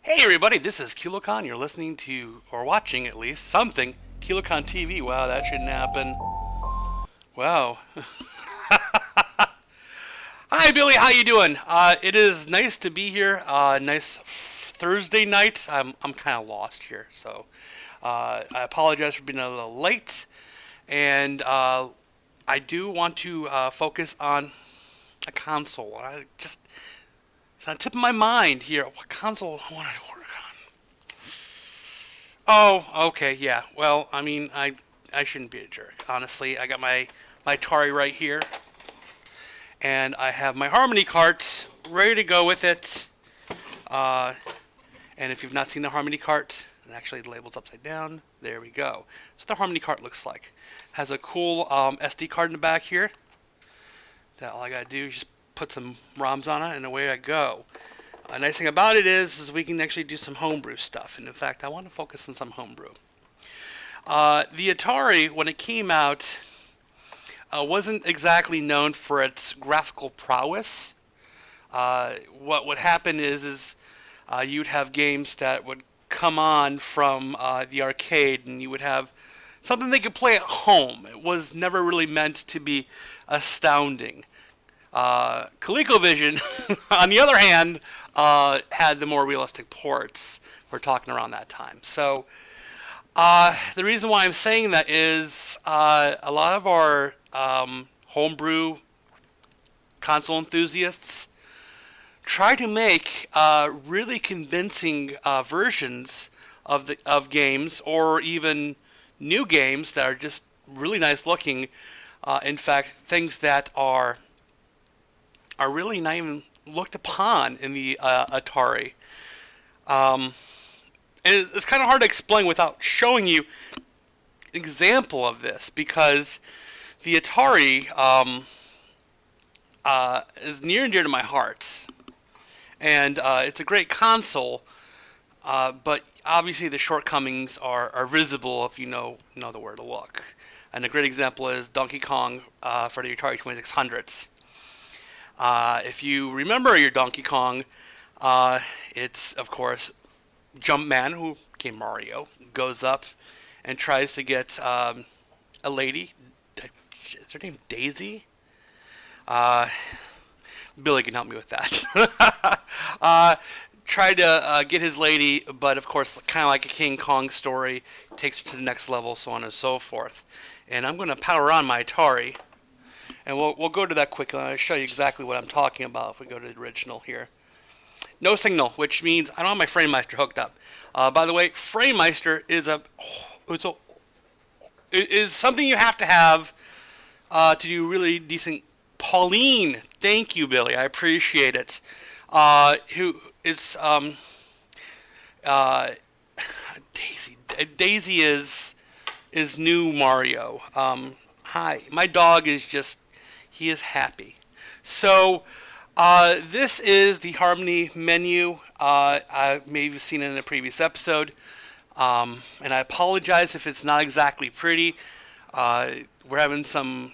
Hey everybody, this is KiloCon. You're listening to, or watching at least, something. KiloCon TV. Wow, that shouldn't happen. Wow. Hi Billy, how you doing? It is nice to be here. Nice Thursday night. I'm kind of lost here, so I apologize for being a little late. And I do want to focus on a console. It's on the tip of my mind here. What console do I want to work on? Oh, okay, yeah. Well, I mean, I shouldn't be a jerk. Honestly, I got my Atari right here, and I have my Harmony carts ready to go with it. Uh, and if you've not seen the Harmony cart, and actually the label's upside down. There we go. So the Harmony cart looks like. Has a cool SD card in the back here. That all I gotta do is just put some ROMs on it, and away I go. A nice thing about it is we can actually do some homebrew stuff, and in fact, I want to focus on some homebrew. The Atari, when it came out, wasn't exactly known for its graphical prowess. What would happen is you'd have games that would come on from the arcade, and you would have something they could play at home. It was never really meant to be astounding. ColecoVision, on the other hand, had the more realistic ports. We're talking around that time. So the reason why I'm saying that is a lot of our homebrew console enthusiasts try to make really convincing versions of games, or even new games that are just really nice looking. In fact, things that are really not even looked upon in the Atari. And it's kind of hard to explain without showing you an example of this, because the Atari is near and dear to my heart. And it's a great console, but obviously the shortcomings are visible if you know the where to look. And a great example is Donkey Kong for the Atari 2600s. If you remember your Donkey Kong, it's, of course, Jumpman, who became Mario, goes up and tries to get a lady. Is her name Daisy? Billy can help me with that. Tried to get his lady, but of course, kind of like a King Kong story, takes her to the next level, so on and so forth. And I'm going to power on my Atari, and we'll go to that quickly, and I'll show you exactly what I'm talking about if we go to the original here. No signal, which means I don't have my FrameMeister hooked up. By the way, FrameMeister is something you have to have to do really decent. Pauline, thank you, Billy. I appreciate it. Who is Daisy? Daisy is new Mario. Hi, my dog is he is happy. So this is the Harmony menu. I maybe seen it in a previous episode, and I apologize if it's not exactly pretty. We're having some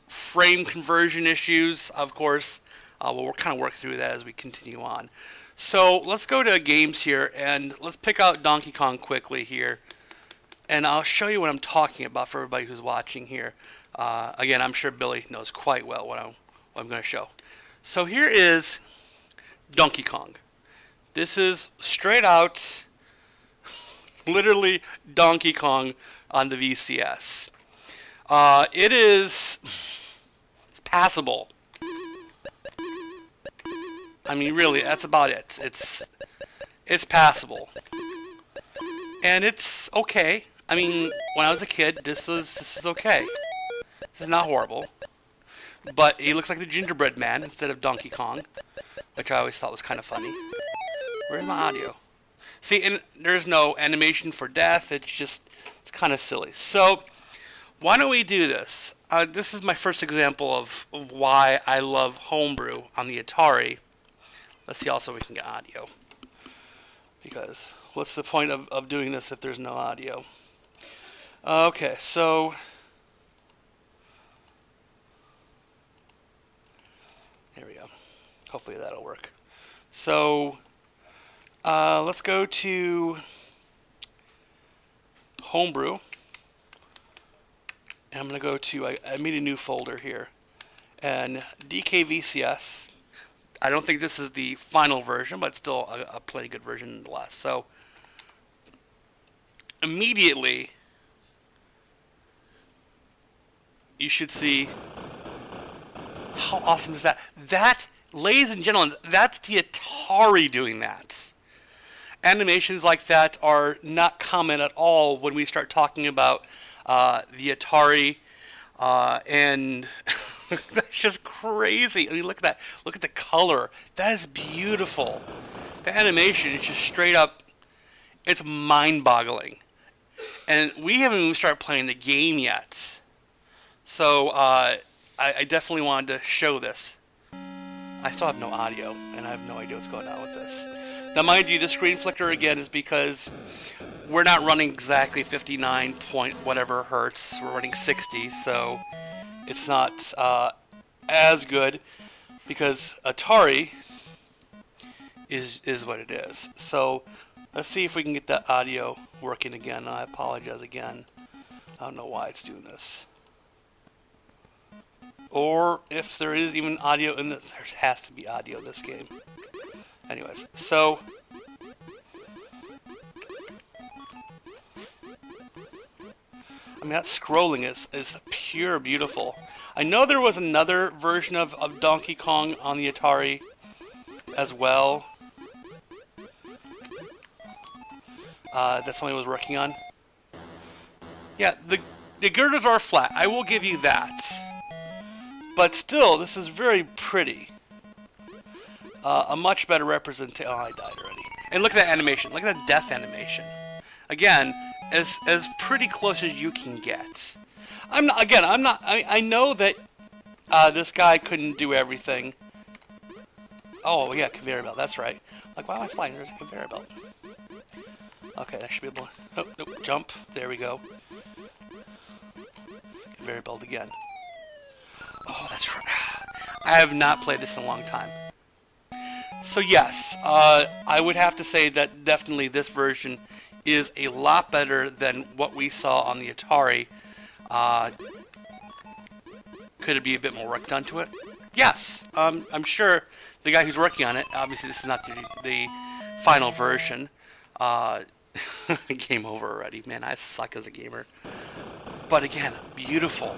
frame conversion issues, of course. We'll kind of work through that as we continue on. So let's go to games here, and let's pick out Donkey Kong quickly here. And I'll show you what I'm talking about for everybody who's watching here. Again, I'm sure Billy knows quite well what I'm going to show. So here is Donkey Kong. This is straight out, literally Donkey Kong on the VCS. It's passable. I mean, really, that's about it. It's passable, and it's okay. I mean, when I was a kid, this is okay. This is not horrible. But he looks like the Gingerbread Man instead of Donkey Kong, which I always thought was kind of funny. Where's my audio? See, and there's no animation for death. It's kind of silly. So why don't we do this? This is my first example of why I love homebrew on the Atari. Let's see also if we can get audio. Because what's the point of doing this if there's no audio? Okay, so here we go. Hopefully that'll work. So Let's go to Homebrew. And I'm going to go to, I made a new folder here. And DKVCS. I don't think this is the final version, but it's still a pretty good version nonetheless. So, immediately, you should see how awesome is that. That, ladies and gentlemen, that's the Atari doing that. Animations like that are not common at all when we start talking about the Atari, and that's just crazy. I mean, look at that. Look at the color. That is beautiful. The animation is just straight up, it's mind-boggling. And we haven't even started playing the game yet. So I definitely wanted to show this. I still have no audio, and I have no idea what's going on with this. Now, mind you, the screen flicker again is because we're not running exactly 59 point whatever hertz. We're running 60, so it's not as good because Atari is what it is. So let's see if we can get that audio working again. I apologize again. I don't know why it's doing this. Or if there is even audio in this, there has to be audio in this game. Anyways, so I mean, that scrolling is pure beautiful. I know there was another version of Donkey Kong on the Atari as well. That somebody was working on. Yeah, the girders are flat. I will give you that. But still, this is very pretty. A much better representation. Oh, I died already. And look at that animation. Look at that death animation. Again, as pretty close as you can get. I know that this guy couldn't do everything. Oh, yeah, conveyor belt. That's right. Like, why am I flying? There's a conveyor belt. Okay, I should be able to... Oh, nope, jump. There we go. Conveyor belt again. Oh, that's right. I have not played this in a long time. So yes, I would have to say that definitely this version is a lot better than what we saw on the Atari. Could it be a bit more work done to it? Yes. I'm sure the guy who's working on it, obviously this is not the final version. Game over already. Man, I suck as a gamer. But again, beautiful.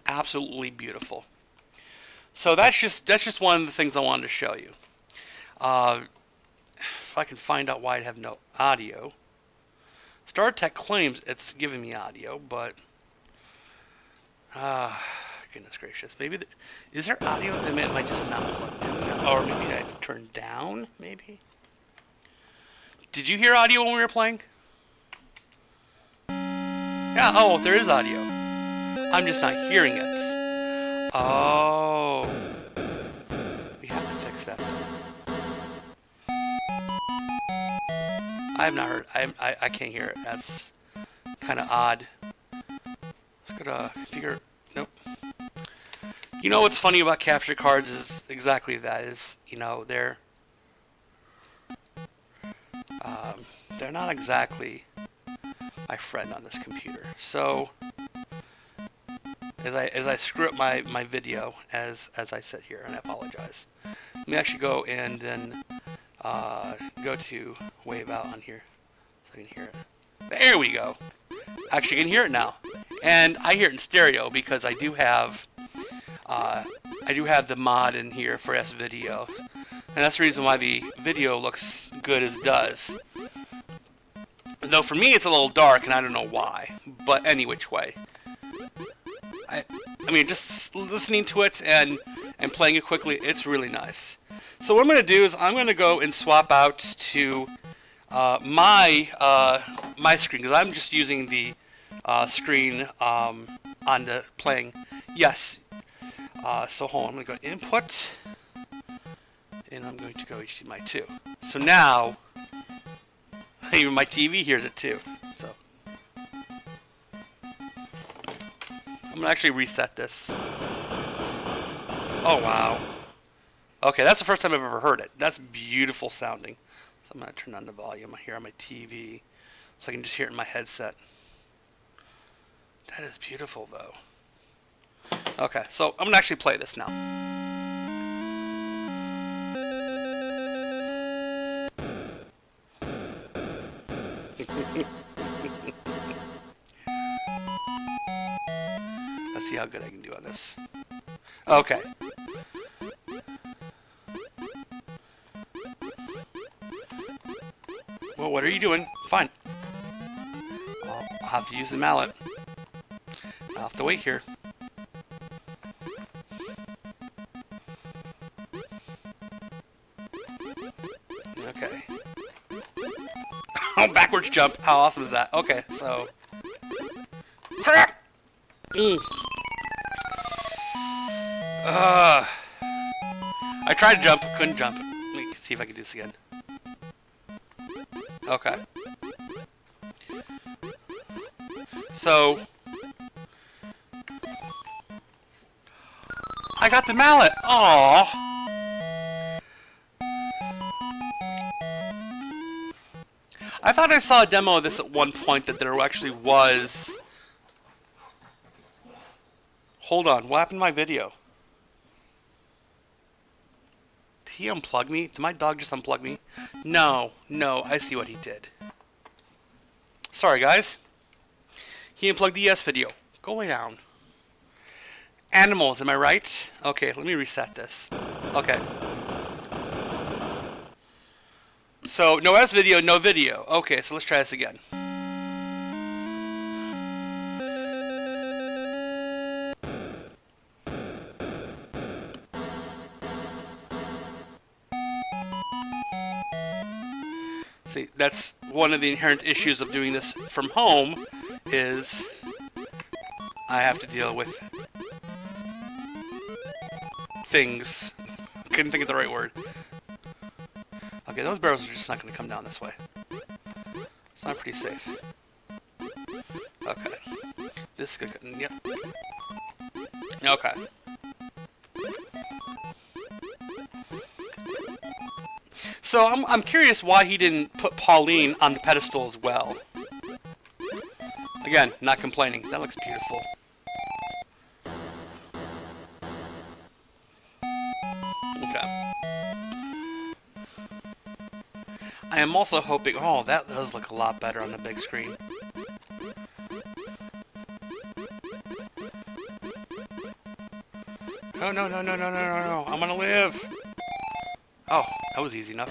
Absolutely beautiful. So that's just one of the things I wanted to show you. If I can find out why I have no audio. StarTech claims it's giving me audio, but goodness gracious, maybe is there audio? I mean, it might just not plug in, or maybe I have to turn down. Maybe. Did you hear audio when we were playing? Yeah. Oh, there is audio. I'm just not hearing it. Oh, we have to fix that. I have not heard. I can't hear it. That's kind of odd. Let's go to configure. Nope. You know what's funny about capture cards is exactly that. Is they're not exactly my friend on this computer. So as I screw up my video as I sit here, and I apologize. Let me actually go and then go to wave out on here so I can hear it. There we go. Actually, I can hear it now, and I hear it in stereo because I do have the mod in here for S-Video, and that's the reason why the video looks good as it does. Though for me it's a little dark, and I don't know why. But any which way, I mean, just listening to it and playing it quickly, it's really nice. So what I'm going to do is I'm going to go and swap out to my screen, because I'm just using the screen on the playing. Yes. So hold on, I'm going to go input, and I'm going to go HDMI 2. So now, even my TV hears it too. So I'm going to actually reset this. Oh, wow. Okay, that's the first time I've ever heard it. That's beautiful sounding. So I'm going to turn on the volume here on my TV so I can just hear it in my headset. That is beautiful, though. Okay, so I'm going to actually play this now. Let's see how good I can do on this. Okay. Well, what are you doing? Fine. I'll have to use the mallet. I'll have to wait here. Okay. Oh, backwards jump. How awesome is that? Okay, so... Crap! I tried to jump, couldn't jump. Let me see if I can do this again. Okay. So... I got the mallet! Aww! I thought I saw a demo of this at one point that there actually was... Hold on, what happened to my video? Did he unplug me? Did my dog just unplug me? No, I see what he did. Sorry, guys. He unplugged the ES video. Go lay down. Animals, am I right? Okay, let me reset this. Okay. So, no S video, no video. Okay, so let's try this again. See, that's one of the inherent issues of doing this from home, is I have to deal with things. Couldn't think of the right word. Okay, those barrels are just not going to come down this way. So I'm pretty safe. Okay. This is good. Yep. Okay. So I'm curious why he didn't put Pauline on the pedestal as well. Again, not complaining. That looks beautiful. Okay. I am also hoping... Oh, that does look a lot better on the big screen. Oh, no. I'm gonna live. Oh, that was easy enough.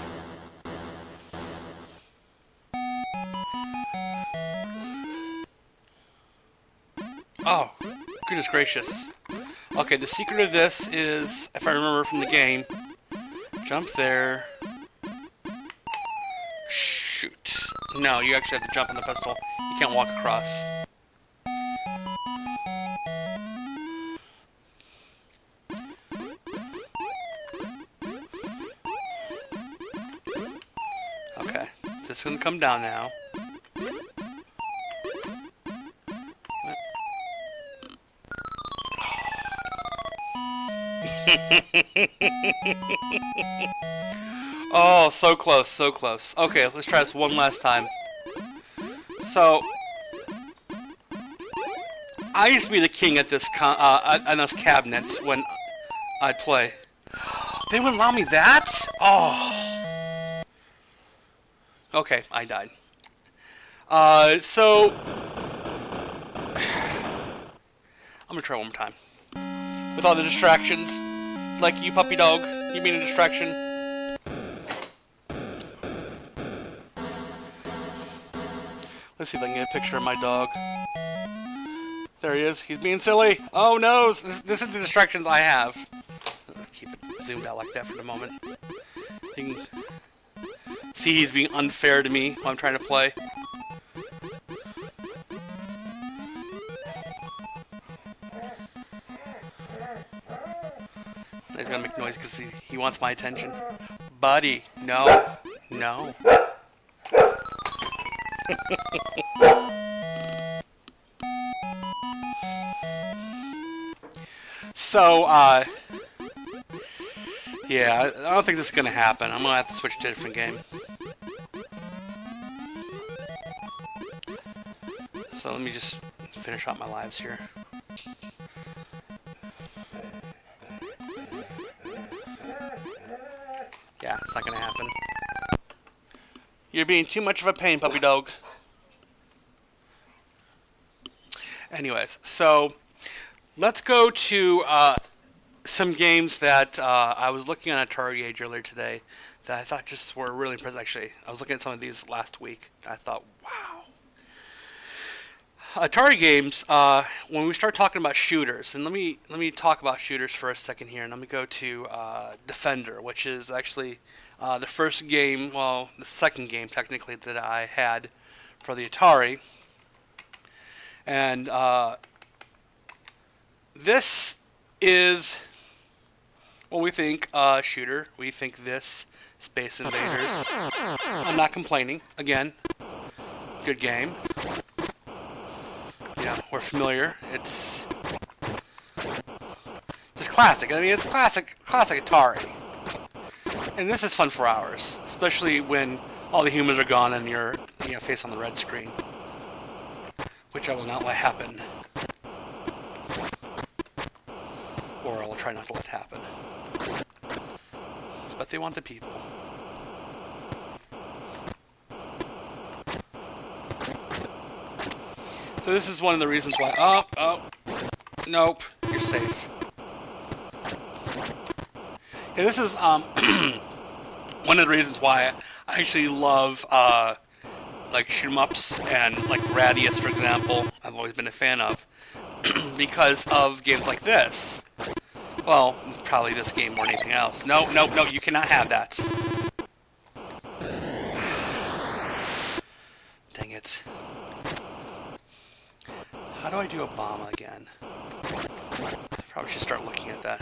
Oh, goodness gracious. Okay, the secret of this is, if I remember from the game, jump there. Shoot. No, you actually have to jump on the pedestal. You can't walk across. Okay, so it's gonna come down now. Oh, so close, so close. Okay, let's try this one last time. So, I used to be the king at this cabinet when I'd play. They wouldn't allow me that? Oh. Okay, I died. So I'm gonna try one more time. With all the distractions. Like you, puppy dog. You mean a distraction? Let's see if I can get a picture of my dog. There he is. He's being silly. Oh no! This is the distractions I have. Keep it zoomed out like that for the moment. You can see he's being unfair to me while I'm trying to play. He's gonna make noise because he wants my attention. Buddy, no. No. So, yeah, I don't think this is gonna happen. I'm gonna have to switch to a different game. So let me just finish out my lives here. Yeah, it's not gonna happen. You're being too much of a pain, puppy dog. Anyways, so let's go to some games that I was looking on Atari Age earlier today that I thought just were really impressive. Actually, I was looking at some of these last week. And I thought, wow. Atari games. When we start talking about shooters, and let me talk about shooters for a second here, and let me go to Defender, which is actually the first game, well, the second game technically that I had for the Atari, and this is when we think shooter, we think this Space Invaders. I'm not complaining. Again, good game. You know, we're familiar. It's just classic. I mean, it's classic Atari. And this is fun for hours, especially when all the humans are gone and you're, you know, face on the red screen, which I will not let happen, or I will try not to let happen. But they want the people. So this is one of the reasons why. Oh, nope, you're safe. Yeah, this is one of the reasons why I actually love like shoot 'em ups and like Radius, for example. I've always been a fan of because of games like this. Well, probably this game more than anything else. No, you cannot have that. Dang it. How do I do a bomb again? Probably should start looking at that.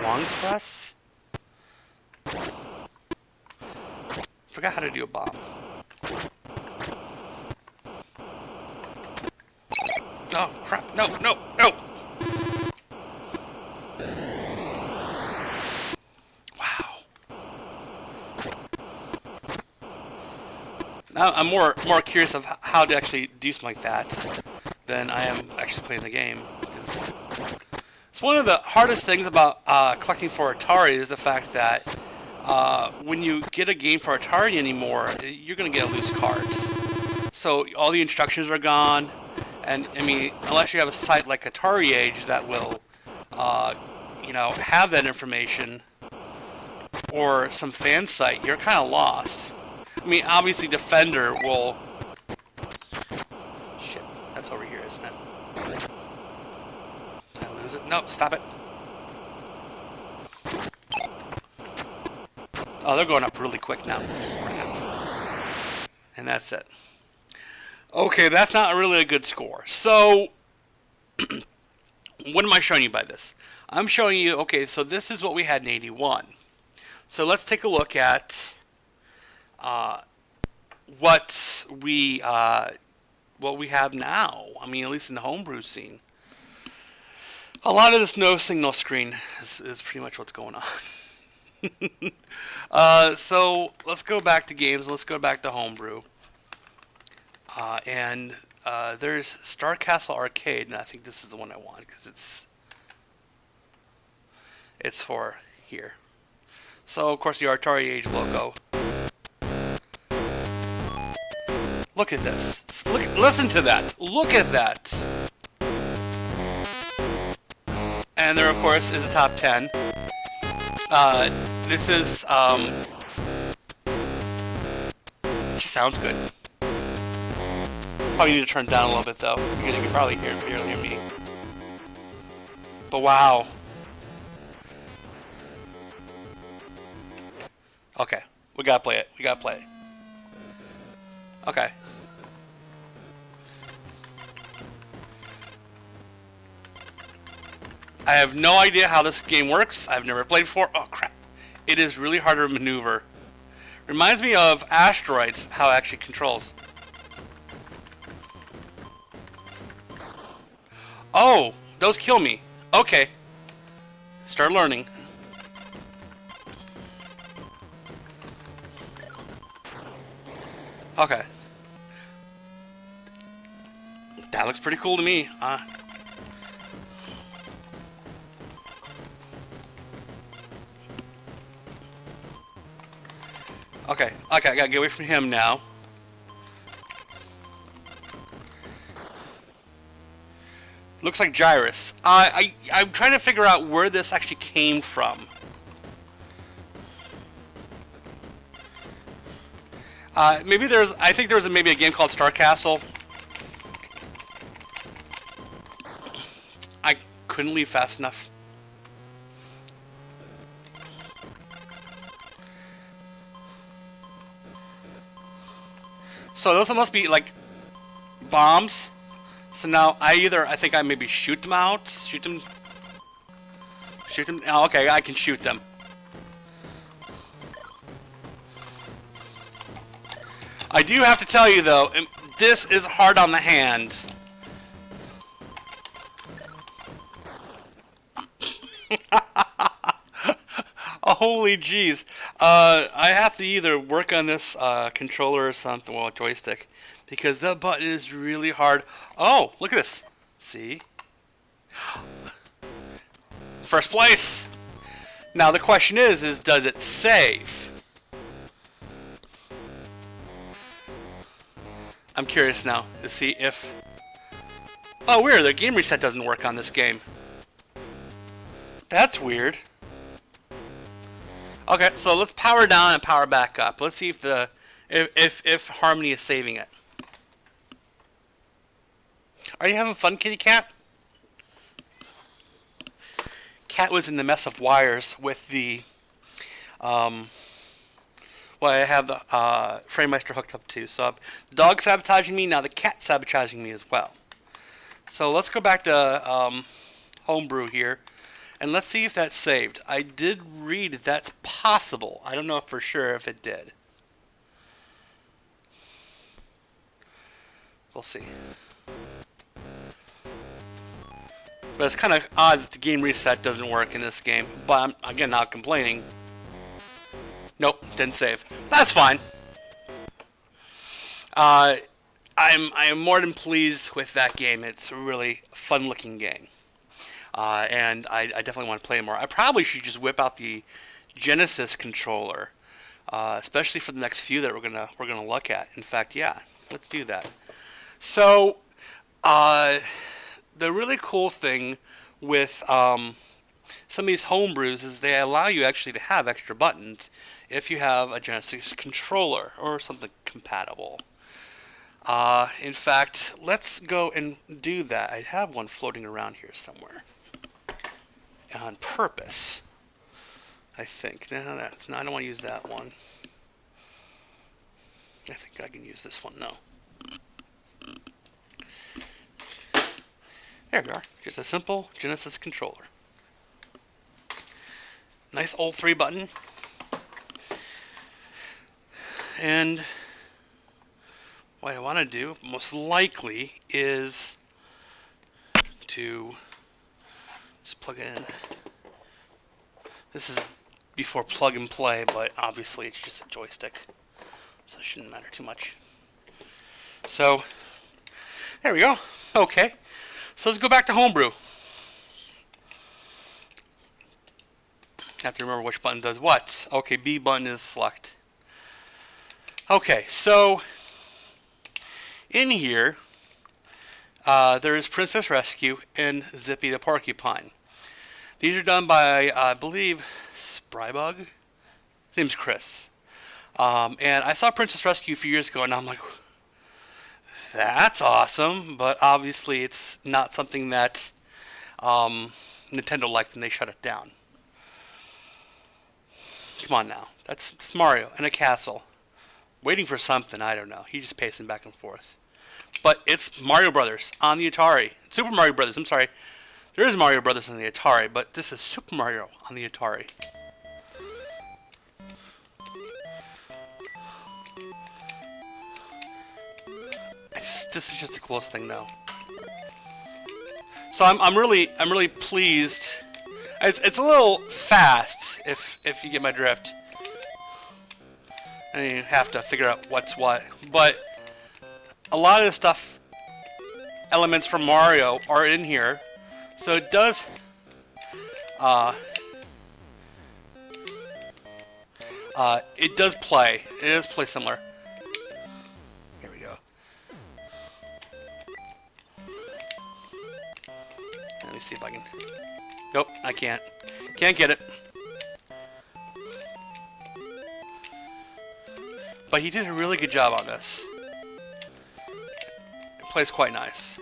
Long press? Forgot how to do a bomb. Oh, crap. No! Wow. Now I'm more curious of how to actually do something like that than I am actually playing the game. Because it's one of the hardest things about collecting for Atari is the fact that when you get a game for Atari anymore, you're going to get loose cards. So all the instructions are gone. And, I mean, unless you have a site like Atari Age that will, you know, have that information, or some fan site, you're kind of lost. I mean, obviously Defender will... Shit, that's over here, isn't it? Did I lose it? No, stop it. Oh, they're going up really quick now. And that's it. Okay, that's not really a good score. So, what am I showing you by this? I'm showing you, okay, so this is what we had in 81. So let's take a look at what we have now. I mean, at least in the homebrew scene. A lot of this no signal screen is pretty much what's going on. So let's go back to games. Let's go back to homebrew. And there's Star Castle Arcade, and I think this is the one I want because it's for here. So of course the Atari Age logo. Look at this. Listen to that. Look at that. And there of course is a top 10. This is sounds good. Probably need to turn it down a little bit though, because you can probably hear me. But wow. Okay, we gotta play it. Okay. I have no idea how this game works. I've never played before. Oh crap. It is really hard to maneuver. Reminds me of Asteroids, how it actually controls. Oh, those kill me. Okay. Start learning. Okay. That looks pretty cool to me. Okay, I gotta get away from him now. Looks like Gyrus. I'm trying to figure out where this actually came from. Maybe there's. I think there was maybe a game called Star Castle. I couldn't leave fast enough. So those must be like bombs. So now I think I maybe shoot them out, shoot them. Oh, okay, I can shoot them. I do have to tell you though, this is hard on the hand. Holy jeez. I have to either work on this controller or something, well, joystick, because the button is really hard. Oh, look at this. See? First place. Now the question is does it save? I'm curious now to see if... Oh, weird. The game reset doesn't work on this game. That's weird. Okay, so let's power down and power back up. Let's see if Harmony is saving it. Are you having fun, kitty cat? Cat was in the mess of wires with the well, I have the FrameMeister hooked up too. So the dog sabotaging me, now the cat sabotaging me as well. So let's go back to Homebrew here, and let's see if that's saved. I did read that's possible. I don't know for sure if it did. We'll see. But it's kind of odd that the game reset doesn't work in this game. But I'm, again, not complaining. Nope, didn't save. That's fine. I am more than pleased with that game. It's a really fun-looking game, and I definitely want to play more. I probably should just whip out the Genesis controller, especially for the next few that we're gonna look at. In fact, yeah, let's do that. So, the really cool thing with some of these homebrews is they allow you actually to have extra buttons if you have a Genesis controller or something compatible. In fact, let's go and do that. I have one floating around here somewhere. On purpose, I think. No, that's not. I don't want to use that one. I think I can use this one. No. There we are. Just a simple Genesis controller. Nice old 3 button. And what I want to do, most likely, is to just plug it in. This is before plug and play, but obviously it's just a joystick, so it shouldn't matter too much. So, there we go. Okay. So let's go back to Homebrew. Have to remember which button does what. Okay, B button is select. Okay, so in here, there is Princess Rescue and Zippy the Porcupine. These are done by, I believe, Sprybug. His name's Chris. And I saw Princess Rescue a few years ago, and I'm like, that's awesome, but obviously it's not something that Nintendo liked, and they shut it down. Come on now. That's Mario in a castle. Waiting for something, I don't know. He's just pacing back and forth. But it's Mario Brothers on the Atari. Super Mario Brothers, I'm sorry. There is Mario Brothers on the Atari, but this is Super Mario on the Atari. This is just the coolest thing, though. So I'm really pleased. It's a little fast, if you get my drift. and you have to figure out what's what. But a lot of the stuff, elements from Mario, are in here, so it does. It does play. It does play similar. Here we go. Let me see if I can. Nope, I can't. Can't get it. But he did a really good job on this. It plays quite nice.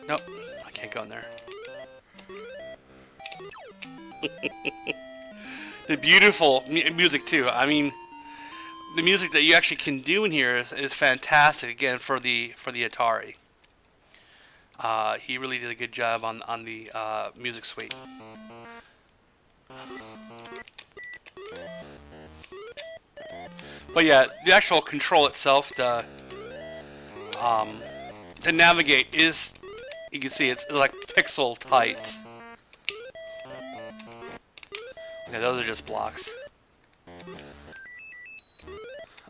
Nope, I can't go in there. The beautiful music too. I mean, the music that you actually can do in here is fantastic. Again, for the Atari. He really did a good job on the music suite. But yeah, the actual control itself, to navigate is, you can see it's like pixel tight. Okay, those are just blocks.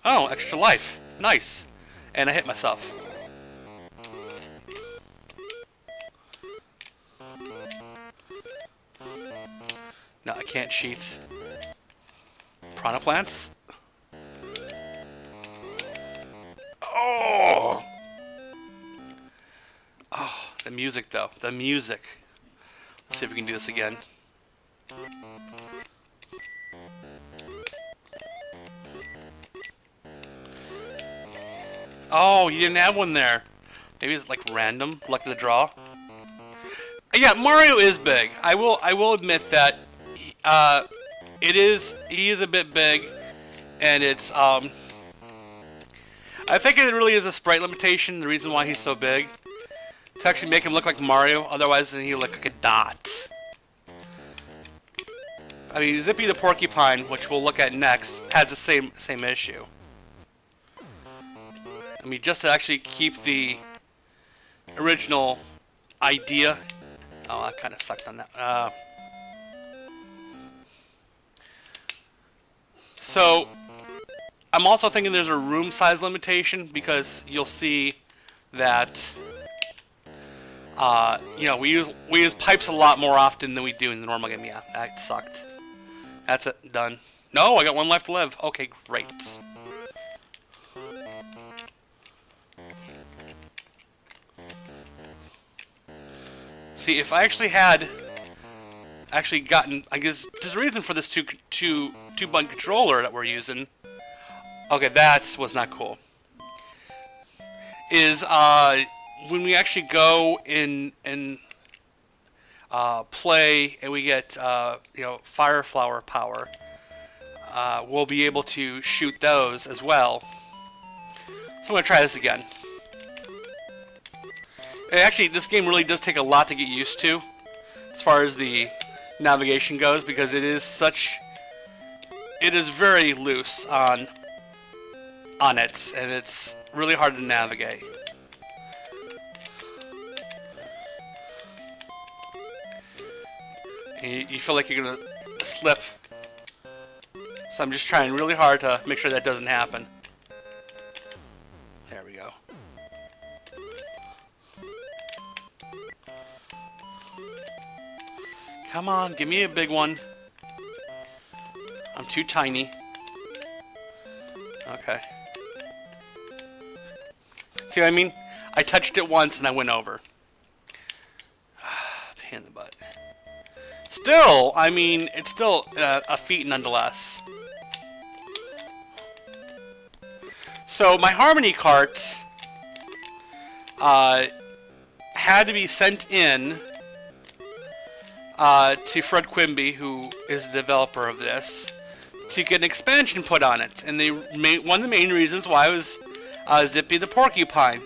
Oh, extra life. Nice. And I hit myself. No, I can't cheat. Piranha plants? Oh! Oh, the music though. The music. Let's see if we can do this again. Oh, you didn't have one there. Maybe it's like random, luck of the draw. Yeah, Mario is big. I will admit that. He is a bit big, and it's I think it really is a sprite limitation. The reason why he's so big, to actually make him look like Mario. Otherwise, then he'll look like a dot. I mean, Zippy the Porcupine, which we'll look at next, has the same issue. I mean, just to actually keep the original idea. Oh, I kind of sucked on that. So, I'm also thinking there's a room size limitation, because you'll see that, you know, we use pipes a lot more often than we do in the normal game. Yeah, that sucked. That's it, done. No, I got one left to live. Okay, great. See, if I actually had gotten, I guess there's a reason for this two-button controller that we're using. Okay, that was not cool. Is when we actually go in and play and we get you know, fire flower power, we'll be able to shoot those as well. So I'm gonna try this again. And actually, this game really does take a lot to get used to, as far as the navigation goes, because it is very loose on it, and it's really hard to navigate. And you feel like you're gonna slip, so I'm just trying really hard to make sure that doesn't happen. There we go. Come on, give me a big one. I'm too tiny. Okay. See what I mean? I touched it once and I went over. Pain in the butt. Still, I mean, it's still a feat nonetheless. So my Harmony cart had to be sent in to Fred Quimby, who is the developer of this, to get an expansion put on it. And one of the main reasons why was Zippy the Porcupine.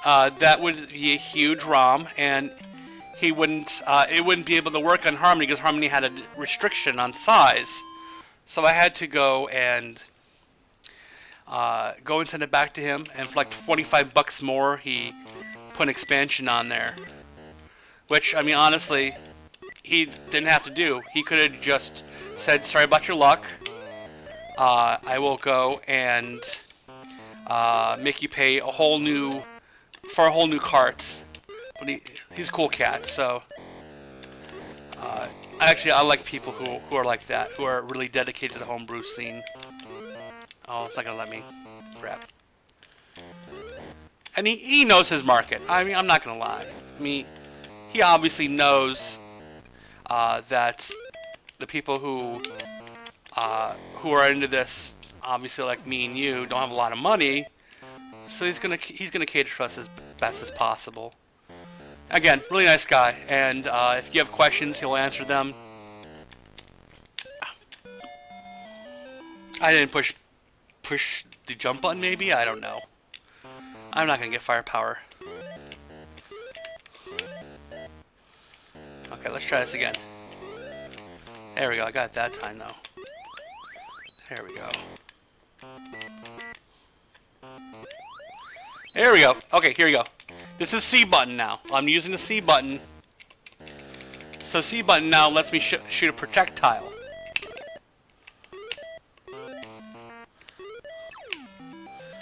That would be a huge ROM, and it wouldn't be able to work on Harmony because Harmony had a restriction on size. So I had to go and send it back to him, and for like $25 more, he put an expansion on there. Which, I mean, honestly, he didn't have to do. He could have just said, sorry about your luck. I will go and make you pay a whole new cart. But he's a cool cat, so actually I like people who are like that, who are really dedicated to the homebrew scene. Oh, it's not gonna let me. Crap. And he knows his market. I mean, I'm not gonna lie. I mean, he obviously knows that the people who are into this, obviously like me and you, don't have a lot of money. So he's gonna cater to us as best as possible. Again, really nice guy, and if you have questions, he'll answer them. I didn't push the jump button, maybe? I don't know. I'm not gonna get firepower. Okay, let's try this again. There we go, I got it that time though. There we go. There we go. Okay, here we go. This is C button now. I'm using the C button. So C button now lets me shoot a projectile.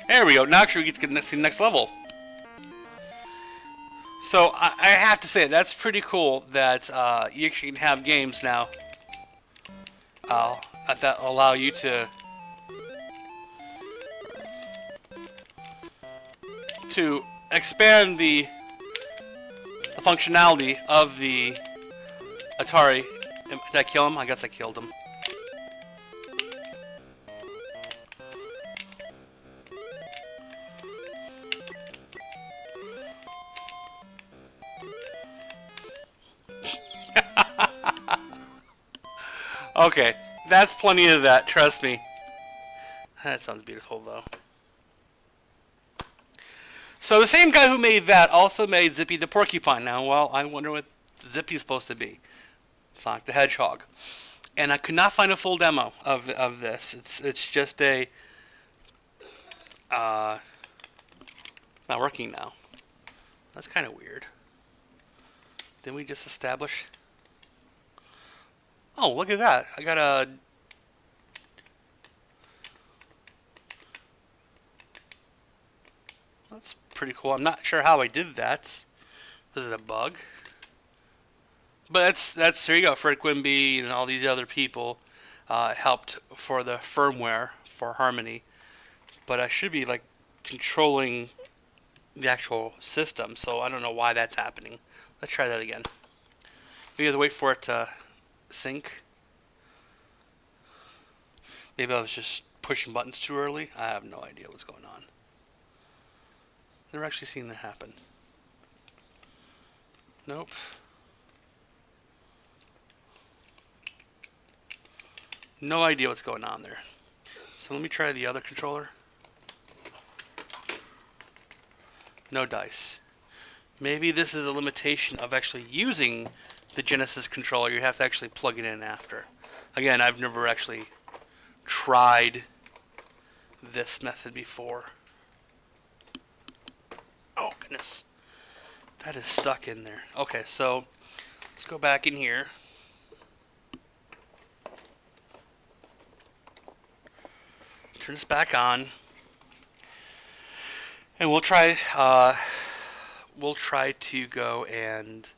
There we go. Now actually we get to the next level. So I have to say that's pretty cool that you actually can have games now that allow you to expand the functionality of the Atari. Did I kill him? I guess I killed him. Okay, that's plenty of that, trust me. That sounds beautiful, though. So the same guy who made that also made Zippy the Porcupine. Now, well, I wonder what Zippy's supposed to be. Sonic the Hedgehog. And I could not find a full demo of this. It's just a... not working now. That's kind of weird. Didn't we just establish... Oh, look at that. I got a... That's pretty cool. I'm not sure how I did that. Was it a bug? But that's there you go. Fred Quimby and all these other people helped for the firmware for Harmony. But I should be like controlling the actual system, so I don't know why that's happening. Let's try that again. We have to wait for it to sync. Maybe I was just pushing buttons too early. I have no idea what's going on. Never actually seen that happen. Nope. No idea what's going on there. So let me try the other controller. No dice. Maybe this is a limitation of actually using the Genesis controller. You have to actually plug it in after. Again, I've never actually tried this method before. Oh, goodness. That is stuck in there. Okay, so let's go back in here. Turn this back on. And we'll try to go and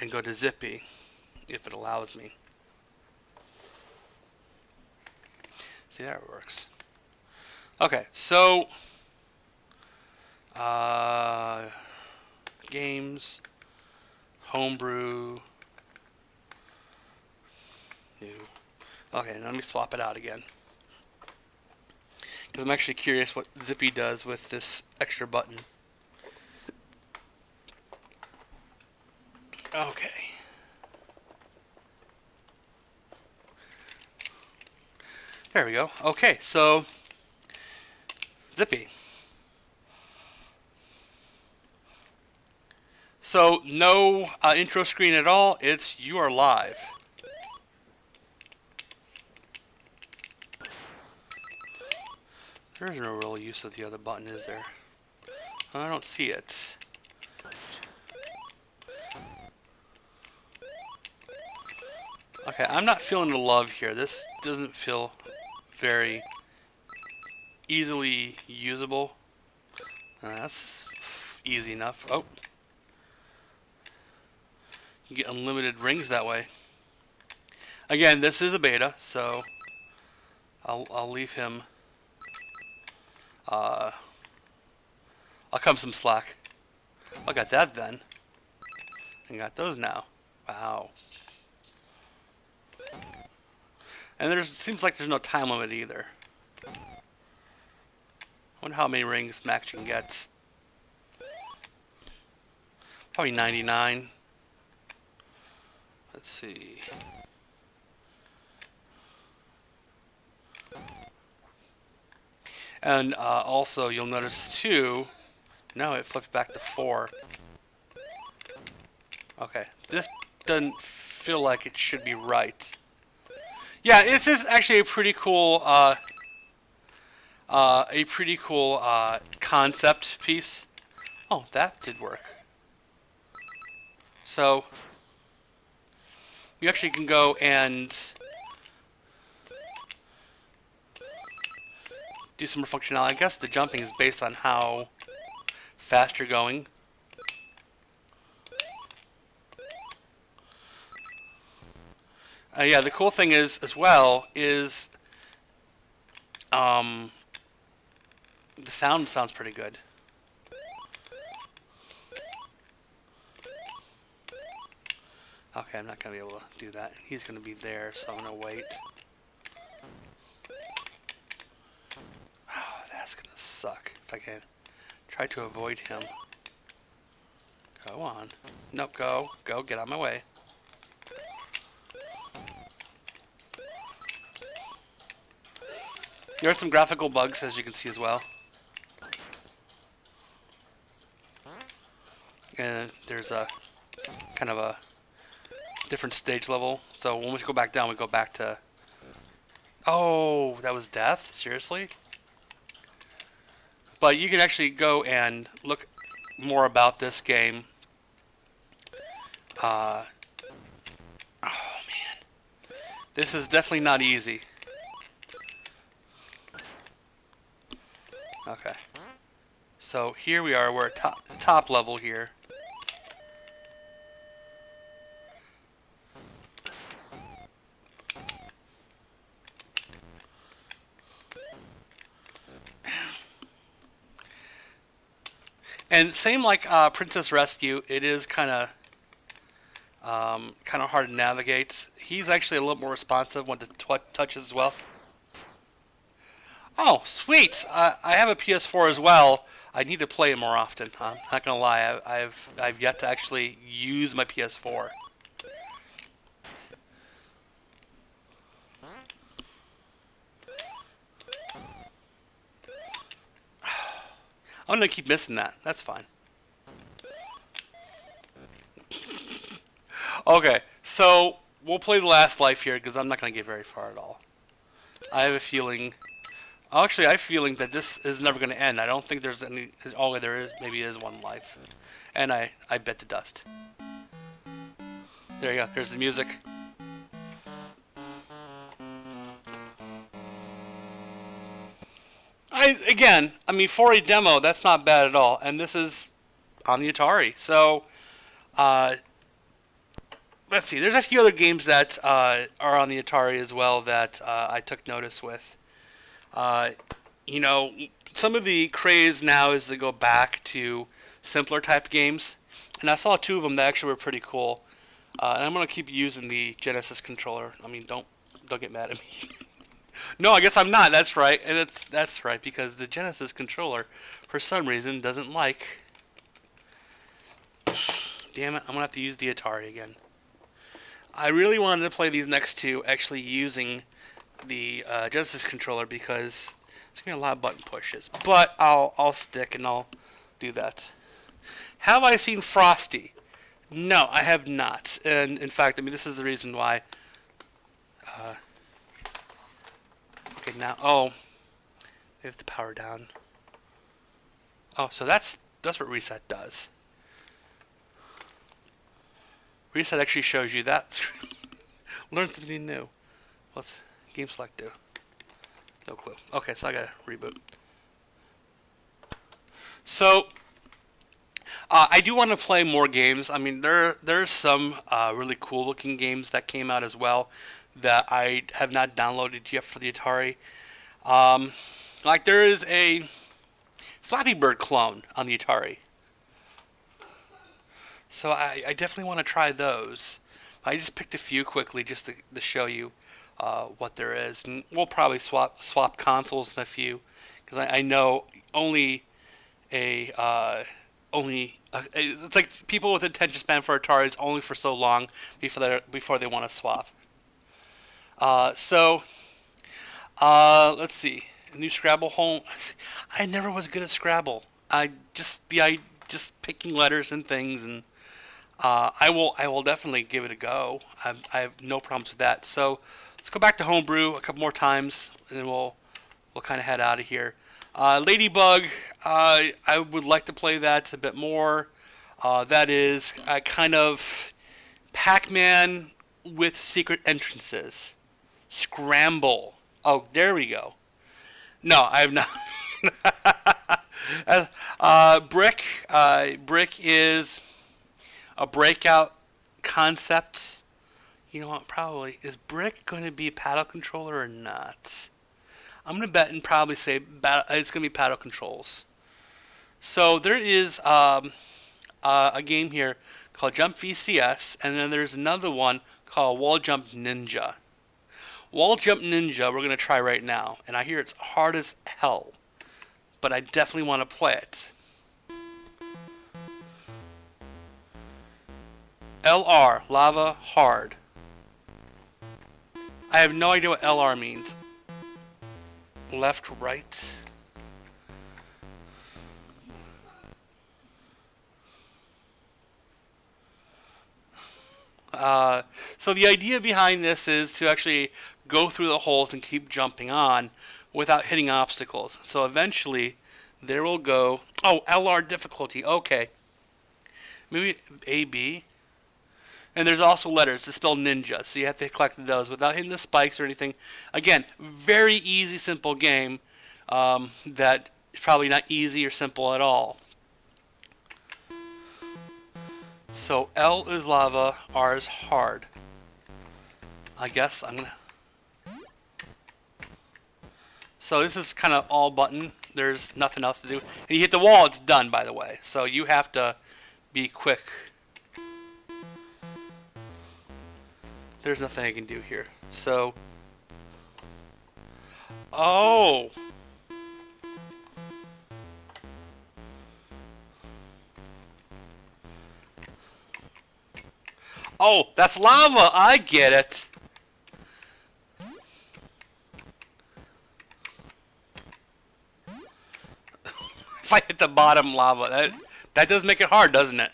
go to Zippy if it allows me. See, there it works. Okay, so games, homebrew, new. Okay, now let me swap it out again. Because I'm actually curious what Zippy does with this extra button. Okay. There we go. Okay, so Zippy. So no intro screen at all. It's you are live. There's no real use of the other button, is there? I don't see it. Okay, I'm not feeling the love here. This doesn't feel very easily usable. That's easy enough. Oh, you get unlimited rings that way. Again, this is a beta, so I'll leave him. I'll cut him some slack. I got that then. I got those now. Wow. And there seems like there's no time limit either. I wonder how many rings Max can get. Probably 99. Let's see. And also, you'll notice too. No, it flipped back to 4. Okay, this doesn't feel like it should be right. Yeah, this is actually a pretty cool, concept piece. Oh, that did work. So you actually can go and do some more functionality. I guess the jumping is based on how fast you're going. Yeah, the cool thing is, as well, is the sound sounds pretty good. Okay, I'm not going to be able to do that. He's going to be there, so I'm going to wait. Oh, that's going to suck if I can try to avoid him. Go on. Nope, go. Go, get out of my way. There are some graphical bugs, as you can see as well. And there's a kind of a different stage level. So when we go back down, we go back to... Oh, that was death? Seriously? But you can actually go and look more about this game. Oh, man. This is definitely not easy. Okay. So here we are. We're at top level here. And same like Princess Rescue, it is kind of hard to navigate. He's actually a little more responsive when the touches as well. Oh, sweet! I have a PS4 as well. I need to play it more often. I'm not gonna lie. I've yet to actually use my PS4. I'm gonna keep missing that. That's fine. Okay, so we'll play the last life here because I'm not gonna get very far at all. I have a feeling. Actually, I have a feeling that this is never gonna end. I don't think there's any. Oh, there is. Maybe is one life, and I bet the dust. There you go. Here's the music. I mean, for a demo, that's not bad at all. And this is on the Atari. So, let's see. There's a few other games that are on the Atari as well that I took notice with. You know, some of the craze now is to go back to simpler type games. And I saw 2 of them that actually were pretty cool. And I'm going to keep using the Genesis controller. I mean, don't get mad at me. No, I guess I'm not. That's right. And that's right, because the Genesis controller, for some reason, doesn't like... Damn it, I'm going to have to use the Atari again. I really wanted to play these next 2 actually using the Genesis controller because it's going to be a lot of button pushes. But I'll stick and I'll do that. Have I seen Frosty? No, I have not. And in fact, I mean, this is the reason why... Okay, now, oh, we have the power down. Oh, so that's what reset does. Reset actually shows you that screen. Learn something new. What's game select do? No clue. Okay, so I gotta reboot. So, I do want to play more games. I mean, there's some really cool looking games that came out as well that I have not downloaded yet for the Atari. Um, like there is a Flappy Bird clone on the Atari. So I definitely want to try those. I just picked a few quickly just to show you what there is. And we'll probably swap consoles in a few because I know a it's like people with attention span for Atari is only for so long before they want to swap. So let's see. New Scrabble home. I never was good at Scrabble. I just picking letters and things, and I will definitely give it a go. I have no problems with that. So let's go back to Homebrew a couple more times, and then we'll kind of head out of here. Ladybug, I would like to play that a bit more. That is a kind of Pac-Man with secret entrances. Scramble. Oh, there we go. No, I have not. Brick. Brick is a breakout concept. You know what? Probably is Brick going to be a paddle controller or not? I'm going to bet and probably say it's going to be paddle controls. So there is a game here called Jump VCS, and then there's another one called Wall Jump Ninja. Wall Jump Ninja we're going to try right now, and I hear it's hard as hell, but I definitely want to play it. LR, lava, hard. I have no idea what LR means. Left, right. So the idea behind this is to actually go through the holes and keep jumping on without hitting obstacles. So eventually, there will go... Oh, LR difficulty. Okay. Maybe AB. And there's also letters to spell ninja, so you have to collect those without hitting the spikes or anything. Again, very easy, simple game that is probably not easy or simple at all. So L is lava, R is hard. I guess I'm gonna... So this is kind of all button. There's nothing else to do. And you hit the wall, it's done, by the way. So you have to be quick. There's nothing I can do here. So... Oh! Oh, that's lava! I get it! If I hit the bottom lava, that does make it hard, doesn't it?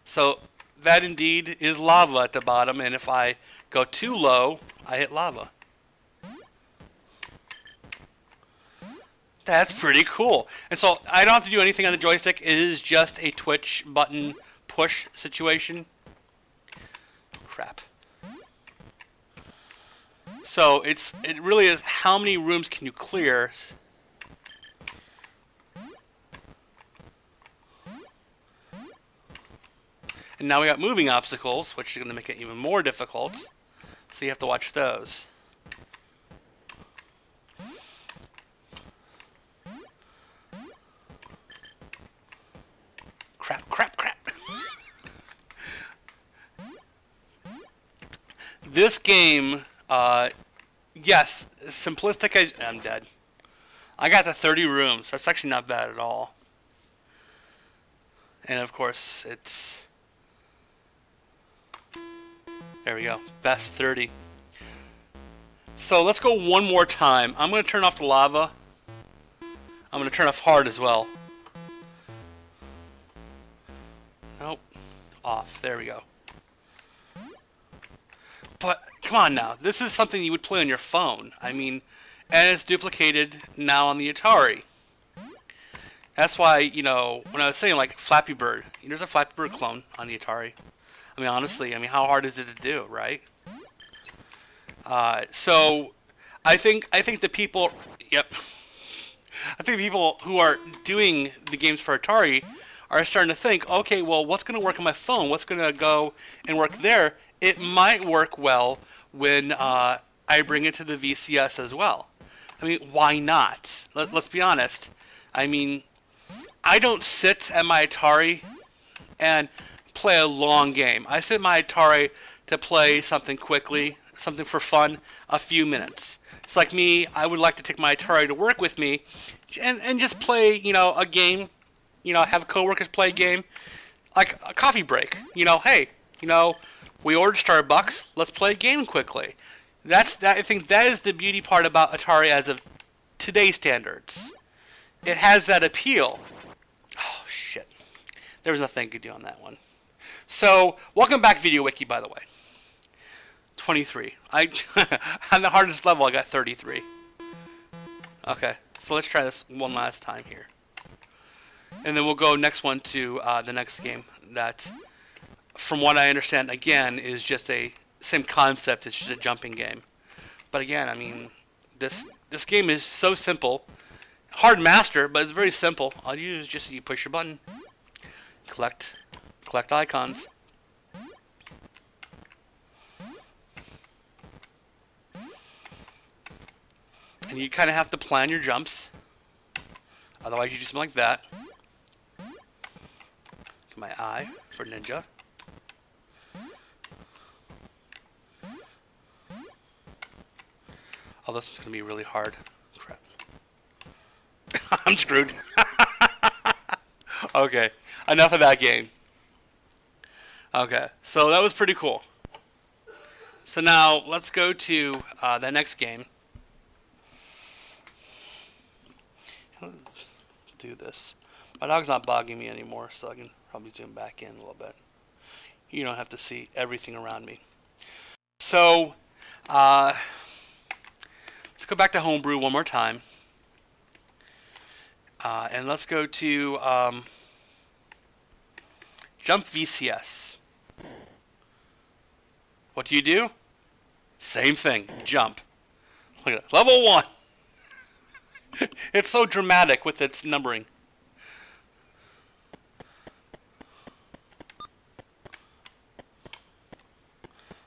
So, that indeed is lava at the bottom, and if I go too low, I hit lava. That's pretty cool. And so, I don't have to do anything on the joystick. It is just a Twitch button push situation. Crap. So, it really is how many rooms can you clear. And now we got moving obstacles, which is going to make it even more difficult. So you have to watch those. Crap, crap, crap. This game, yes, simplistic. I'm dead. I got to 30 rooms. That's actually not bad at all. And of course, it's... There we go. Best 30. So let's go one more time. I'm going to turn off the lava. I'm going to turn off hard as well. Nope. Off. There we go. But, come on now. This is something you would play on your phone. I mean, and it's duplicated now on the Atari. That's why, you know, when I was saying, like, Flappy Bird. There's a Flappy Bird clone on the Atari. I mean, honestly, how hard is it to do, right? So, I think the people. Yep. I think people who are doing the games for Atari are starting to think, okay, well, what's going to work on my phone? What's going to go and work there? It might work well when I bring it to the VCS as well. I mean, why not? Let's be honest. I mean, I don't sit at my Atari and play a long game. I sit at my Atari to play something quickly, something for fun, a few minutes. It's like me, I would like to take my Atari to work with me and just play, a game, have coworkers play a game, like a coffee break. Hey, we ordered Starbucks, let's play a game quickly. I think that is the beauty part about Atari as of today's standards. It has that appeal. Oh, shit. There was nothing I could do on that one. So, welcome back, Video Wiki, by the way. 23. On the hardest level, I got 33. Okay, so let's try this one last time here. And then we'll go next one to the next game that, from what I understand, again, is just a same concept. It's just a jumping game. But again, I mean, this game is so simple. Hard master, but it's very simple. All you do is just you push your button, collect icons. And you kind of have to plan your jumps. Otherwise, you do something like that. Get my eye for ninja. Oh, this one's going to be really hard. Crap. I'm screwed. Okay, enough of that game. Okay, so that was pretty cool. So now, let's go to the next game. Let's do this. My dog's not bogging me anymore, so I can probably zoom back in a little bit. You don't have to see everything around me. So, let's go back to Homebrew one more time. And let's go to Jump VCS. What do? Same thing. Jump. Look at that. Level 1. It's so dramatic with its numbering.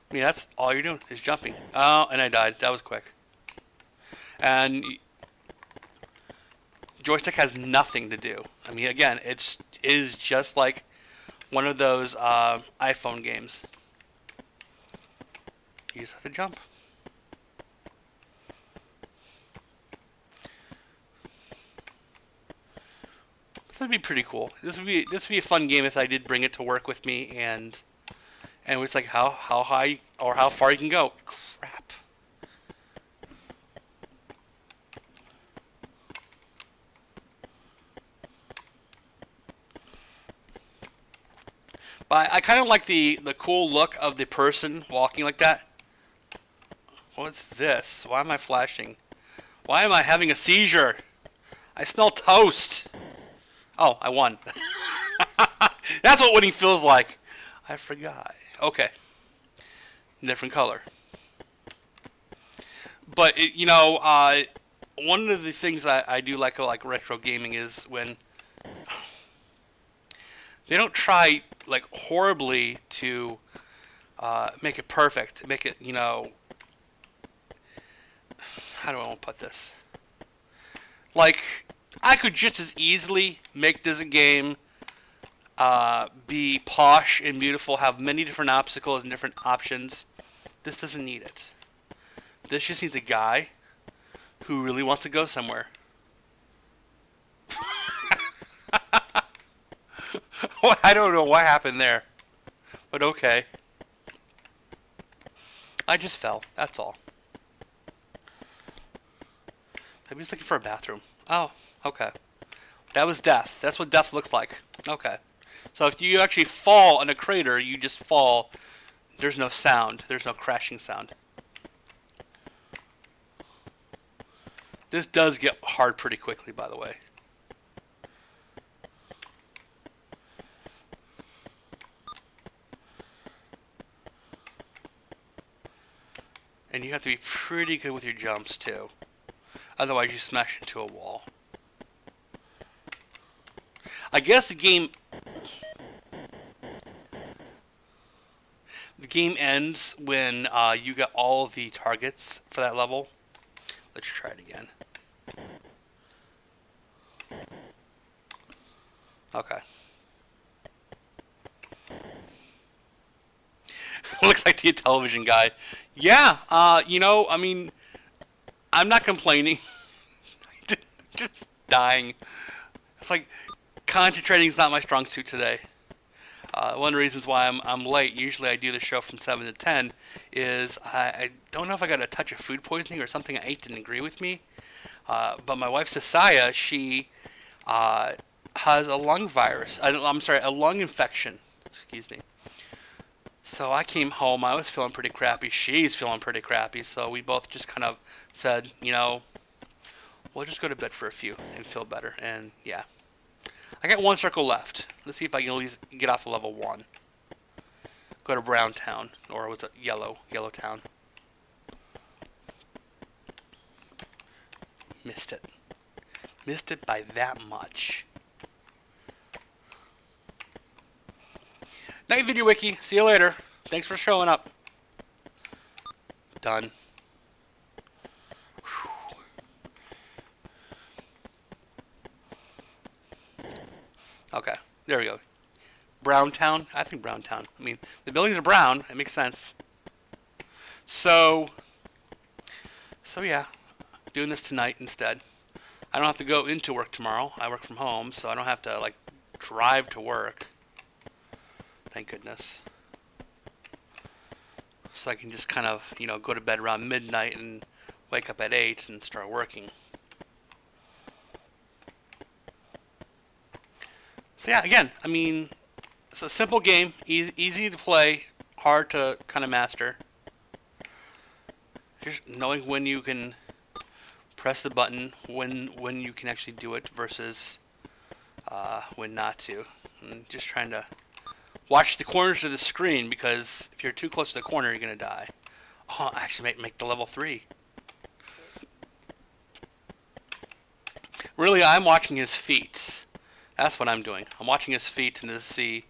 I mean, that's all you're doing is jumping. Oh, and I died. That was quick. And joystick has nothing to do. I mean, again, it is just like one of those iPhone games. You just have to jump. This would be pretty cool. This would be a fun game if I did bring it to work with me, and it's like how high or how far you can go. Crap. But I kind of like the cool look of the person walking like that. What's this? Why am I flashing? Why am I having a seizure? I smell toast. Oh, I won. That's what winning feels like. I forgot. Okay. Different color. But, one of the things I do like retro gaming is when they don't try, horribly to make it perfect. Make it, how do I want to put this? I could just as easily make this game be posh and beautiful, have many different obstacles and different options. This doesn't need it. This just needs a guy who really wants to go somewhere. I don't know what happened there, but okay. I just fell, that's all. Maybe he's looking for a bathroom. Oh, okay. That was death. That's what death looks like. Okay. So if you actually fall in a crater, you just fall. There's no sound. There's no crashing sound. This does get hard pretty quickly, by the way. And you have to be pretty good with your jumps, too. Otherwise, you smash into a wall. I guess the game ends when you get all the targets for that level. Let's try it again. Okay. Looks like the television guy. Yeah, you know, I mean, I'm not complaining. Just dying. It's like concentrating is not my strong suit today. One of the reasons why I'm late, usually I do the show from 7 to 10, is I don't know if I got a touch of food poisoning or something I ate didn't agree with me. But my wife, Sasaya, she has a lung virus. I'm sorry, a lung infection. Excuse me. So I came home. I was feeling pretty crappy. She's feeling pretty crappy. So we both just kind of said, you know, we'll just go to bed for a few and feel better. And yeah. I got one circle left. Let's see if I can at least get off of level 1. Go to Brown Town. Or was it Yellow Town? Missed it. Missed it by that much. Night Video Wiki. See you later. Thanks for showing up. Done. Okay, there we go. Brown Town? I think Brown Town. I mean, the buildings are brown. It makes sense. So yeah, doing this tonight instead. I don't have to go into work tomorrow. I work from home, so I don't have to, like, drive to work. Thank goodness. So I can just kind of, you know, go to bed around midnight and wake up at 8 and start working. So yeah, again, I mean, it's a simple game, easy to play, hard to kind of master. Just knowing when you can press the button, when you can actually do it versus when not to. And just trying to watch the corners of the screen, because if you're too close to the corner, you're going to die. Oh, actually make the level 3. Really, I'm watching his feet. That's what I'm doing. I'm watching his feet and to see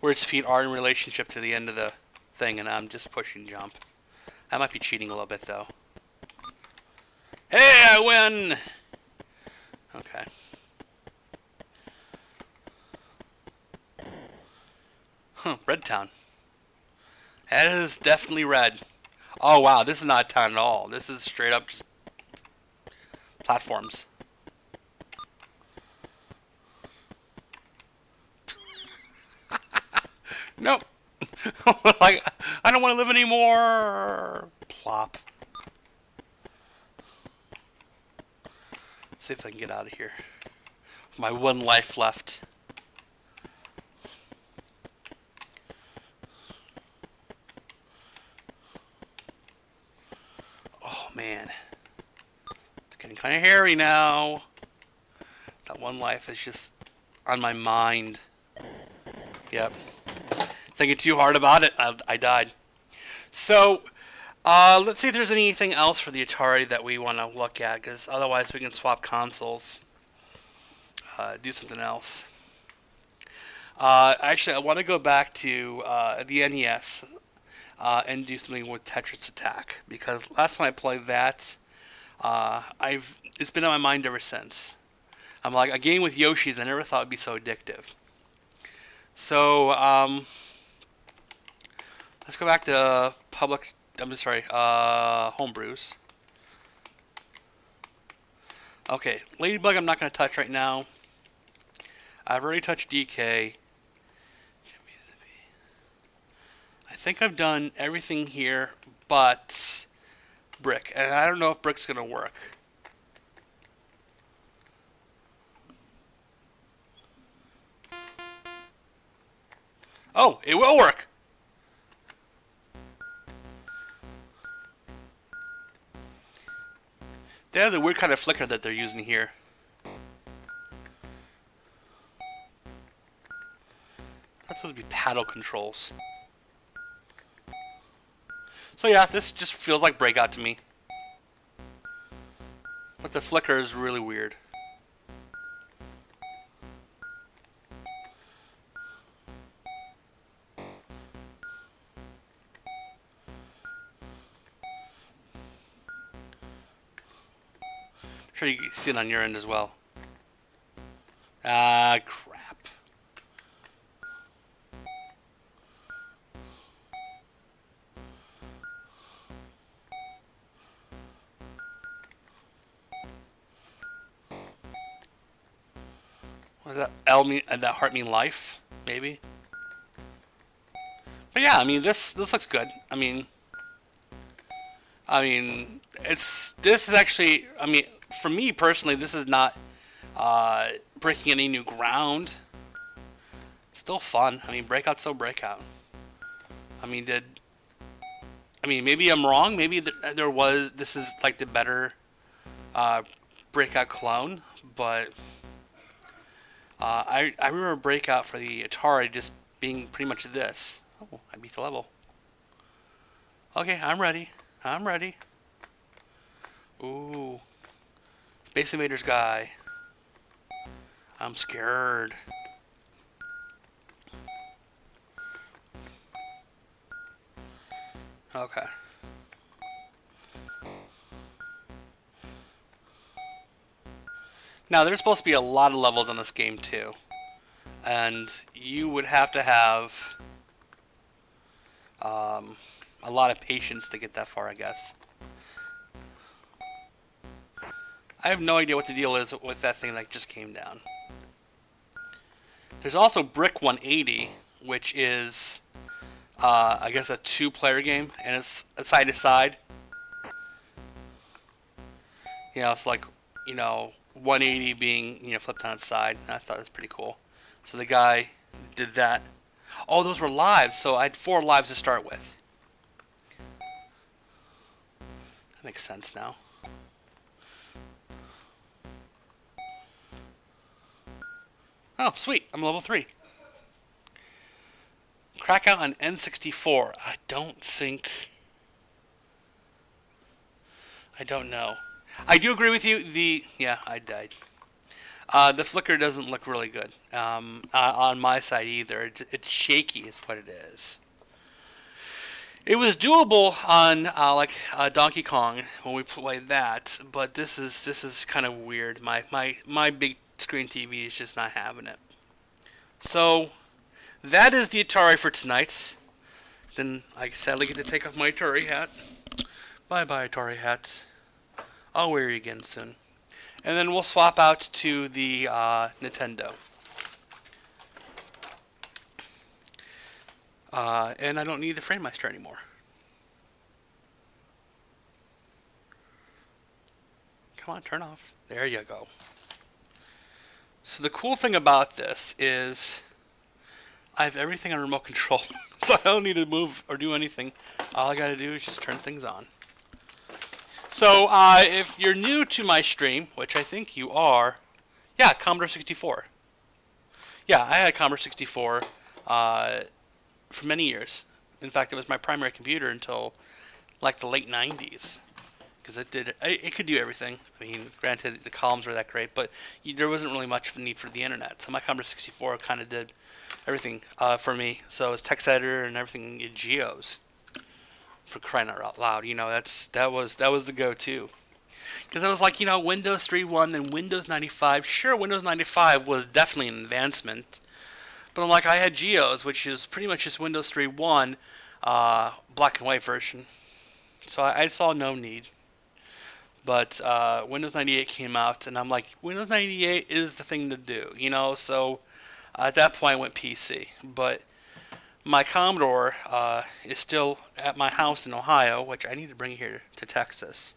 where his feet are in relationship to the end of the thing, and I'm just pushing jump. I might be cheating a little bit, though. Hey, I win! Okay. Huh, Red Town. That is definitely red. Oh, wow, this is not a town at all. This is straight up just platforms. Nope. Like, I don't want to live anymore. Plop. See if I can get out of here. My one life left. Oh, man. It's getting kind of hairy now. That one life is just on my mind. Yep. Thinking too hard about it, I died. So, let's see if there's anything else for the Atari that we want to look at, because otherwise we can swap consoles. Do something else. Actually, I want to go back to the NES and do something with Tetris Attack, because last time I played that, it's been on my mind ever since. I'm like, a game with Yoshis I never thought would be so addictive. So, let's go back to homebrews. Okay, Ladybug I'm not going to touch right now. I've already touched DK. I think I've done everything here but Brick. And I don't know if Brick's going to work. Oh, it will work! They have the weird kind of flicker that they're using here. That's supposed to be paddle controls. So yeah, this just feels like Breakout to me. But the flicker is really weird. I'm sure you can see it on your end as well. Ah, crap. What does that L mean? That heart mean life? Maybe. But yeah, I mean, this looks good. I mean, this is actually. I mean, for me personally, this is not breaking any new ground. Still fun. I mean, Breakout's still Breakout. I mean, maybe I'm wrong. Maybe there was. This is like the better Breakout clone, but. I remember Breakout for the Atari just being pretty much this. Oh, I beat the level. Okay, I'm ready. I'm ready. Ooh. Space Invaders guy. I'm scared. Okay. Now, there's supposed to be a lot of levels on this game, too. And you would have to have a lot of patience to get that far, I guess. I have no idea what the deal is with that thing that just came down. There's also Brick 180, which is, I guess, a two-player game, and it's side to side. You know, it's like, 180 being, flipped on its side. I thought it was pretty cool. So the guy did that. Oh, those were lives, so I had 4 lives to start with. That makes sense now. Oh, sweet. I'm level 3. Crackout on N64. I don't know. I do agree with you. Yeah, I died. The flicker doesn't look really good on my side either. It's shaky, is what it is. It was doable on Donkey Kong when we played that, but this is kind of weird. My big screen TV is just not having it. So that is the Atari for tonight. Then I sadly get to take off my Atari hat. Bye bye Atari hat. I'll wear you again soon. And then we'll swap out to the Nintendo. And I don't need the FrameMeister anymore. Come on, turn off. There you go. So the cool thing about this is I have everything on remote control. So I don't need to move or do anything. All I gotta do is just turn things on. So, if you're new to my stream, which I think you are, yeah, Commodore 64. Yeah, I had Commodore 64 for many years. In fact, it was my primary computer until like the late 90s. Because it could do everything. I mean, granted, the columns were that great, but there wasn't really much of a need for the internet. So my Commodore 64 kind of did everything for me. So it was text editor and everything in Geos. For crying out loud, that was the go-to. Because it was like, Windows 3.1 and Windows 95. Sure, Windows 95 was definitely an advancement. But I'm like, I had Geos, which is pretty much just Windows 3.1, black and white version. So I saw no need. But Windows 98 came out, and I'm like, Windows 98 is the thing to do, So at that point, I went PC. But my Commodore is still at my house in Ohio, which I need to bring here to Texas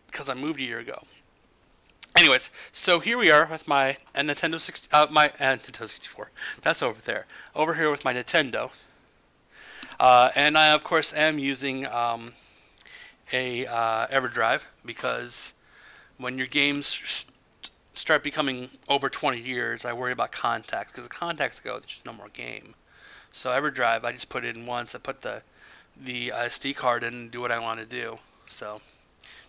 because I moved a year ago. Anyways, so here we are with my Nintendo 64. That's over there. Over here with my Nintendo, and I of course am using a EverDrive because when your games start becoming over 20 years, I worry about contacts because the contacts go, there's just no more game. So EverDrive, I just put it in once. I put the the SD card in and do what I want to do. So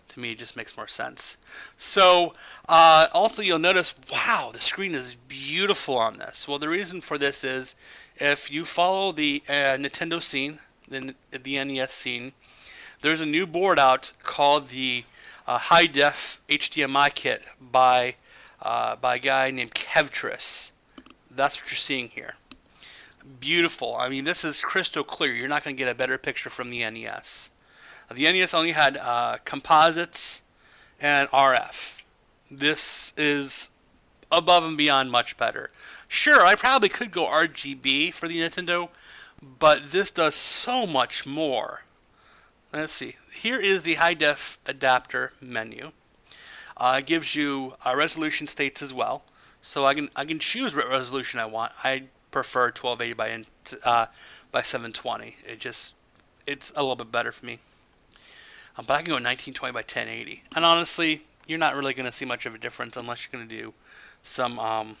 to me, it just makes more sense. So also you'll notice, wow, the screen is beautiful on this. Well, the reason for this is if you follow the Nintendo scene, the NES scene, there's a new board out called the High Def HDMI kit by a guy named Tetris. That's what you're seeing here. Beautiful. I mean, this is crystal clear. You're not going to get a better picture from the NES. The NES only had composites and RF. This is above and beyond much better. Sure, I probably could go RGB for the Nintendo, but this does so much more. Let's see. Here is the high def adapter menu. It gives you resolution states as well, so I can choose what resolution I want. I prefer 1280 by 720. It's a little bit better for me. But I can go 1920 by 1080. And honestly, you're not really going to see much of a difference unless you're going to do some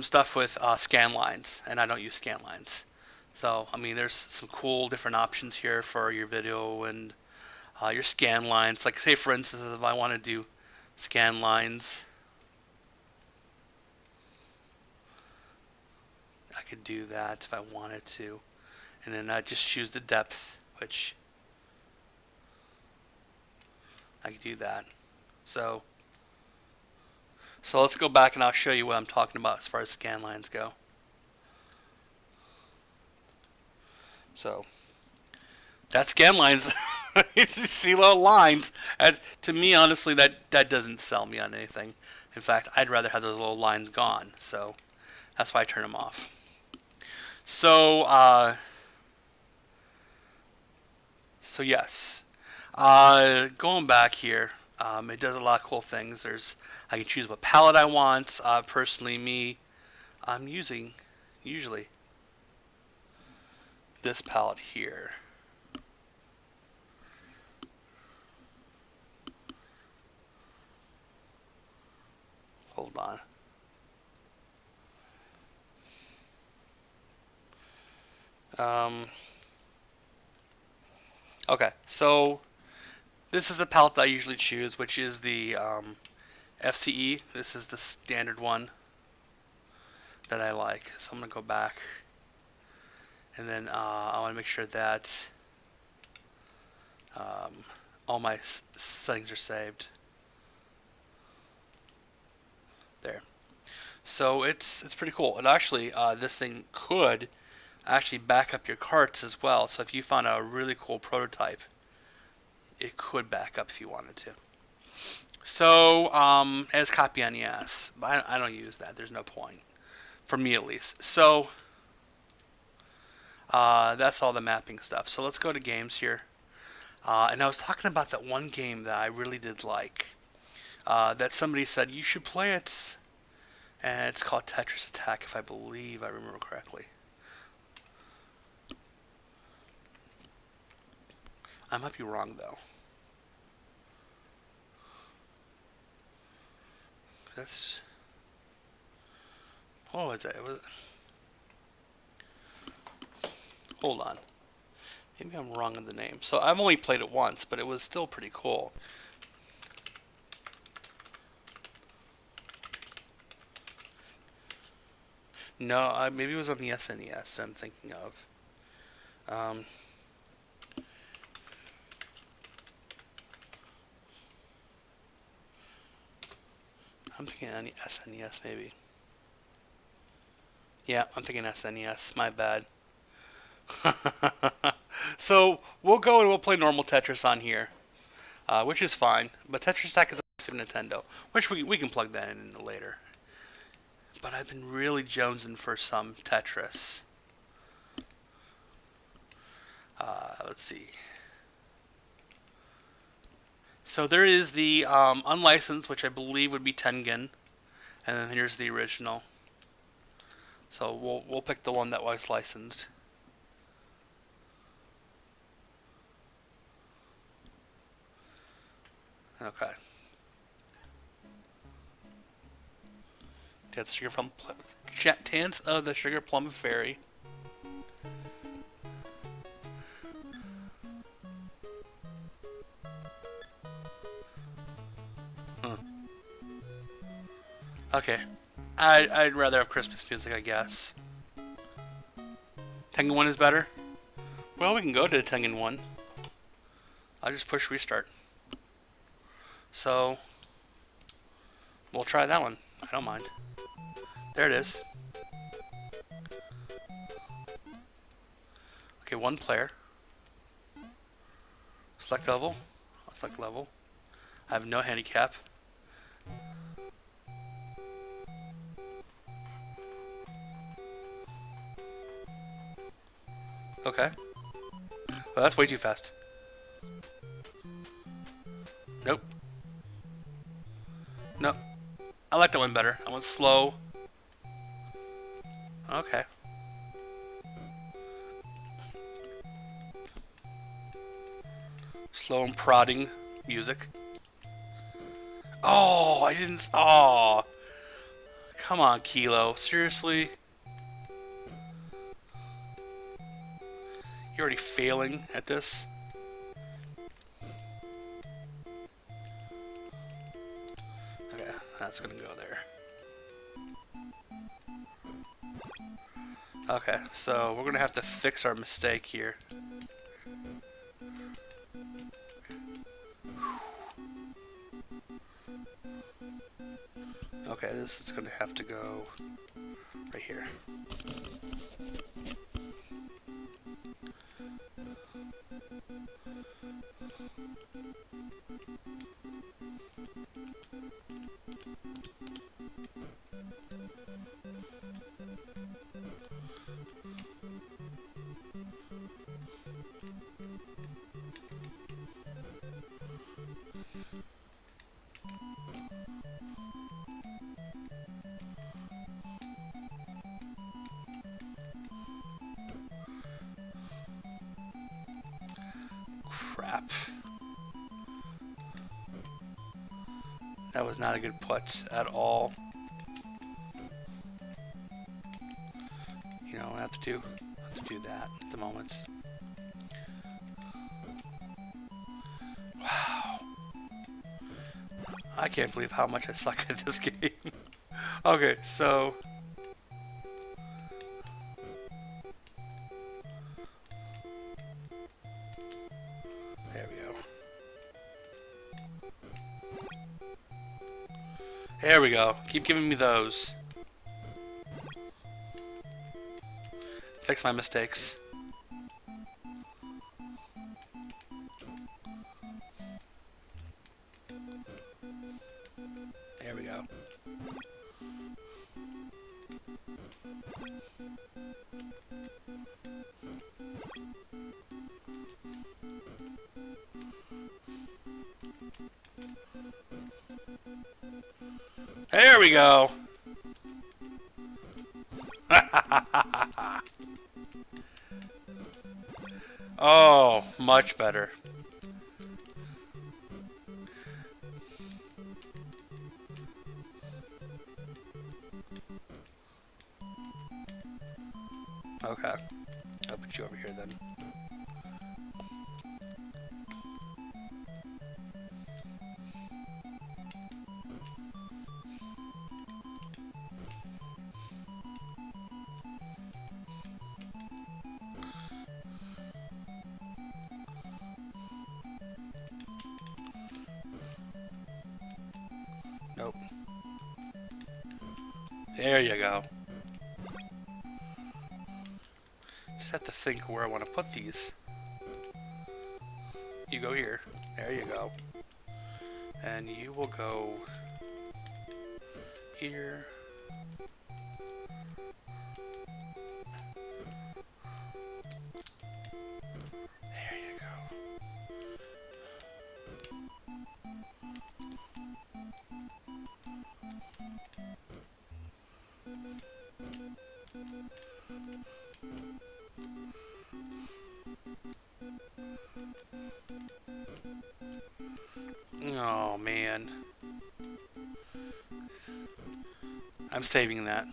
stuff with scan lines, and I don't use scan lines. So, I mean, there's some cool different options here for your video and your scan lines. Like, say, for instance, if I want to do scan lines, I could do that if I wanted to. And then I just choose the depth, which I could do that. So let's go back and I'll show you what I'm talking about as far as scan lines go. So that scan lines, you see little lines. And to me, honestly, that doesn't sell me on anything. In fact, I'd rather have those little lines gone. So that's why I turn them off. So yes, going back here, it does a lot of cool things. I can choose what palette I want. Personally, I'm using usually this palette here. Hold on. Okay, so this is the palette that I usually choose, which is the FCE. This is the standard one that I like. So I'm going to go back, and then I want to make sure that all my settings are saved. There. So it's pretty cool. And actually, this thing could actually back up your carts as well. So if you found a really cool prototype, it could back up if you wanted to. So as copy NES, but I don't use that. There's no point, for me at least. So that's all the mapping stuff. So let's go to games here. And I was talking about that one game that I really did like. That somebody said you should play it, and it's called Tetris Attack, if I believe I remember correctly. I might be wrong though. That's what was it? Hold on. Maybe I'm wrong on the name. So I've only played it once, but it was still pretty cool. No, maybe it was on the SNES I'm thinking of. I'm thinking SNES maybe. Yeah, I'm thinking SNES. My bad. So we'll go and we'll play normal Tetris on here, which is fine. But Tetris Attack is on Super Nintendo, which we can plug that in later. But I've been really jonesing for some Tetris. Let's see. So there is the unlicensed, which I believe would be Tengen, and then here's the original. So we'll pick the one that was licensed. Okay. That's Sugar Plum. Chance of the Sugar Plum Fairy. Okay. I'd rather have Christmas music, I guess. Tengen 1 is better? Well, we can go to Tengen 1. I'll just push restart. So, we'll try that one. I don't mind. There it is. Okay, one player. Select level. I'll select level. I have no handicap. Okay. Well, that's way too fast. Nope. Nope. I like that one better. I want slow. Okay. Slow and prodding music. Oh, I didn't. Oh. Come on, Kilo. Seriously? You're already failing at this? Okay, that's gonna go there. Okay, so we're gonna have to fix our mistake here. Okay, this is gonna have to go right here. Crap. That was not a good putt at all. You know, I have to do that at the moment. Wow. I can't believe how much I suck at this game. Okay, so there we go. There we go. Keep giving me those. Fix my mistakes. There we go. There we go. Oh, much better. Okay. I'll put you over here then. Nope. There you go. Just have to think where I want to put these. You go here. There you go. And you will go here. There you go. Oh man. I'm saving that.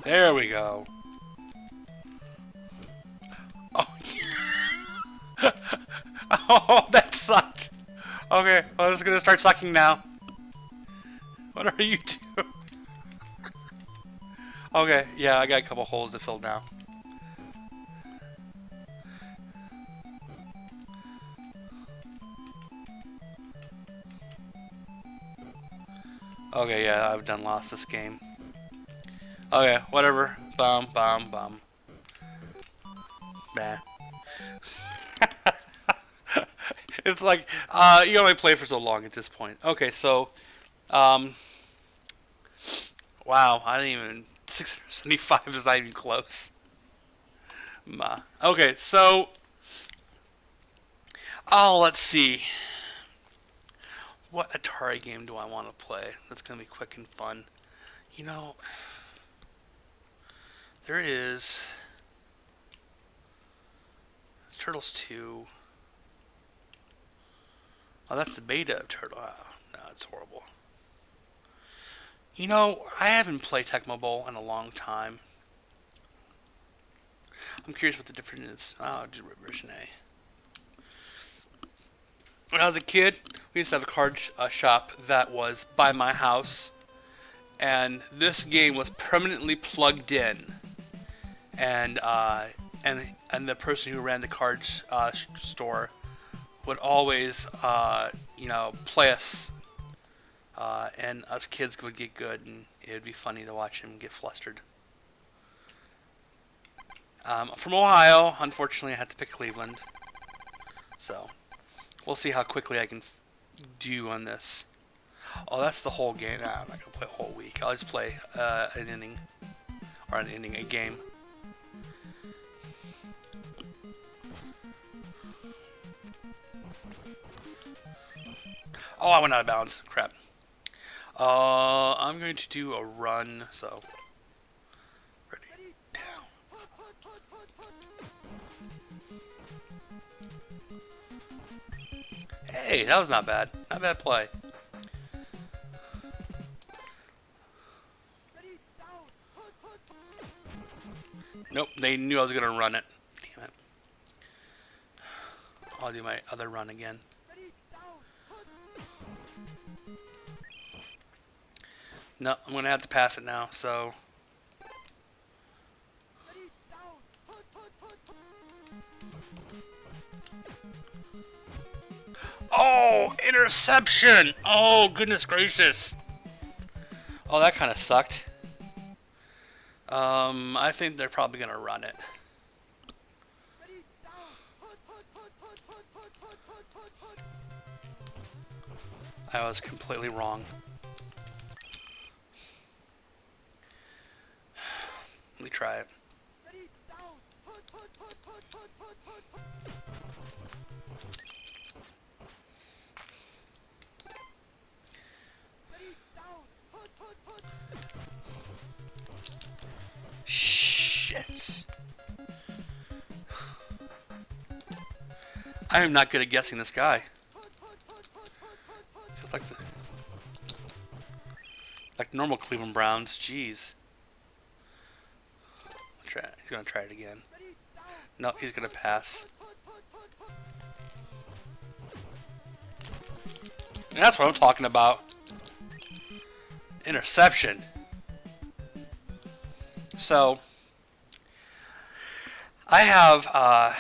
There we go. Oh, oh, that sucked. Okay, well, it's gonna start sucking now. What are you doing? Okay, yeah, I got a couple holes to fill now. Okay, yeah, I've done lost this game. Okay, whatever. Bum, bum, bum. Bah. It's like, you only play for so long at this point. Okay, so, wow, I didn't even, 675 is not even close. Okay, so, oh, let's see. What Atari game do I want to play that's going to be quick and fun? You know, there is, it's Turtles 2. Oh, that's the beta of Turtle. Oh, no, it's horrible. You know, I haven't played Tecmo Bowl in a long time. I'm curious what the difference is. Oh, I'll do version A. When I was a kid, we used to have a card shop that was by my house, and this game was permanently plugged in. And the person who ran the card store would always, play us, and us kids would get good, and it would be funny to watch him get flustered. From Ohio, unfortunately, I had to pick Cleveland, so we'll see how quickly I can do on this. Oh, that's the whole game. Nah, I'm not gonna play a whole week. I'll just play an inning, or a game. Oh, I went out of bounds. Crap. I'm going to do a run, so. Ready, down. Hey, that was not bad. Not bad play. Nope, they knew I was going to run it. Damn it. I'll do my other run again. No, I'm going to have to pass it now, so. Oh, interception! Oh, goodness gracious. Oh, that kind of sucked. I think they're probably going to run it. I was completely wrong. Let me try it. Shit. I am not good at guessing this guy. Just like normal Cleveland Browns. Jeez. He's gonna try it again. No, he's gonna pass. And that's what I'm talking about. Interception. So, I have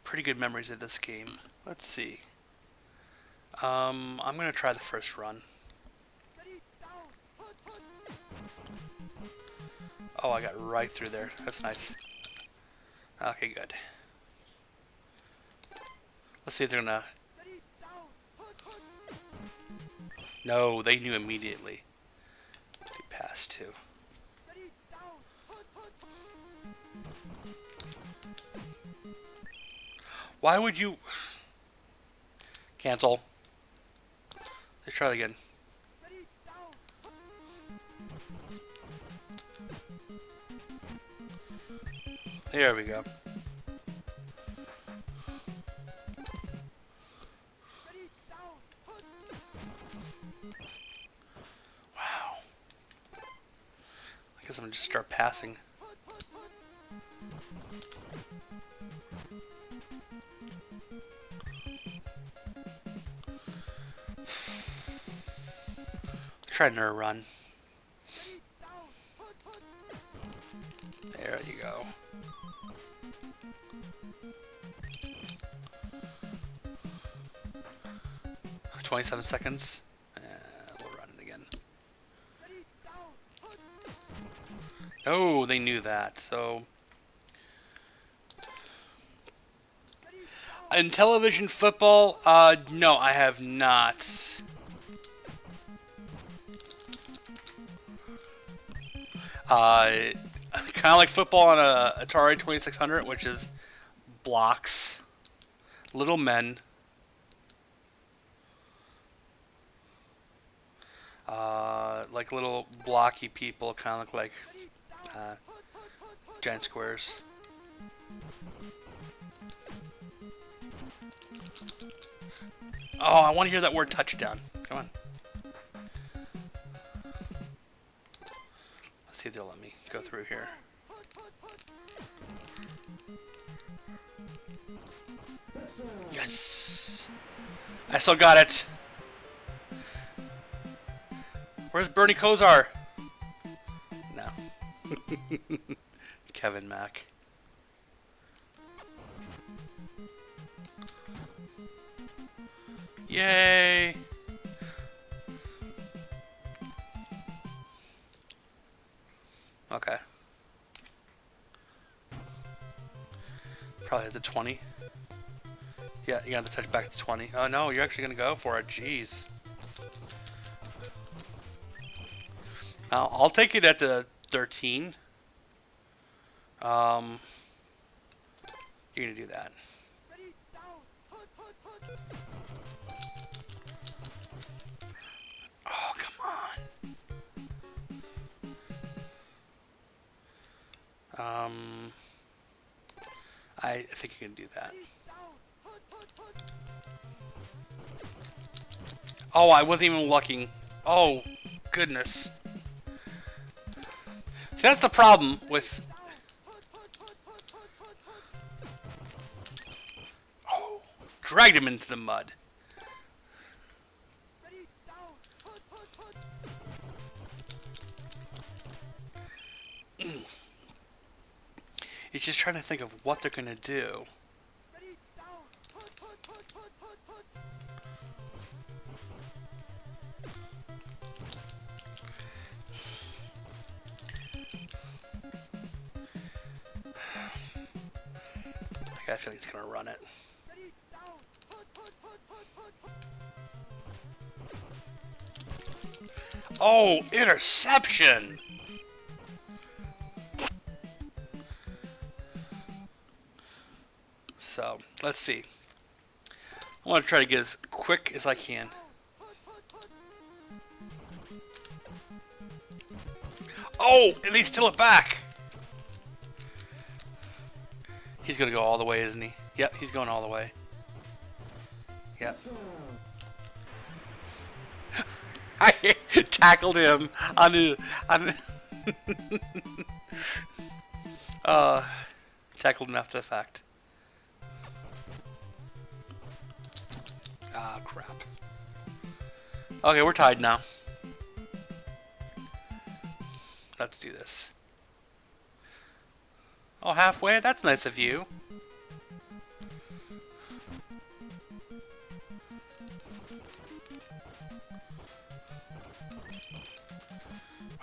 pretty good memories of this game. Let's see. I'm gonna try the first run. Oh, I got right through there. That's nice. Okay, good. Let's see if they're gonna... No, they knew immediately. They passed too. Why would you... Cancel. Let's try it again. There we go. Wow. guess I'm gonna just start passing. Try another run. There you go. 27 seconds. We'll run it again. Oh, they knew that. So, in television football, no, I have not. Kind of like football on a Atari 2600, which is blocks, little men. Like little blocky people, kind of look like giant squares. Oh, I want to hear that word touchdown. Come on. Let's see if they'll let me go through here. Yes! I still got it! Where's Bernie Kosar? No. Kevin Mack. Yay! Okay. Probably at the 20. Yeah, you got to touch back to 20. Oh no, you're actually gonna go for it. Jeez. I'll take it at the 13. You're gonna do that. Oh, come on. I think you can do that. Oh, I wasn't even looking. Oh, goodness. See, that's the problem with... Oh, dragged him into the mud. He's just trying to think of what they're gonna do. I feel like he's gonna run it. Oh, interception! So, let's see. I want to try to get as quick as I can. Oh, and they steal it back! He's gonna go all the way, isn't he? Yep, he's going all the way. Yep. I tackled him on the... tackled him after the fact. Ah, crap. Okay, we're tied now. Let's do this. Oh, halfway? That's nice of you.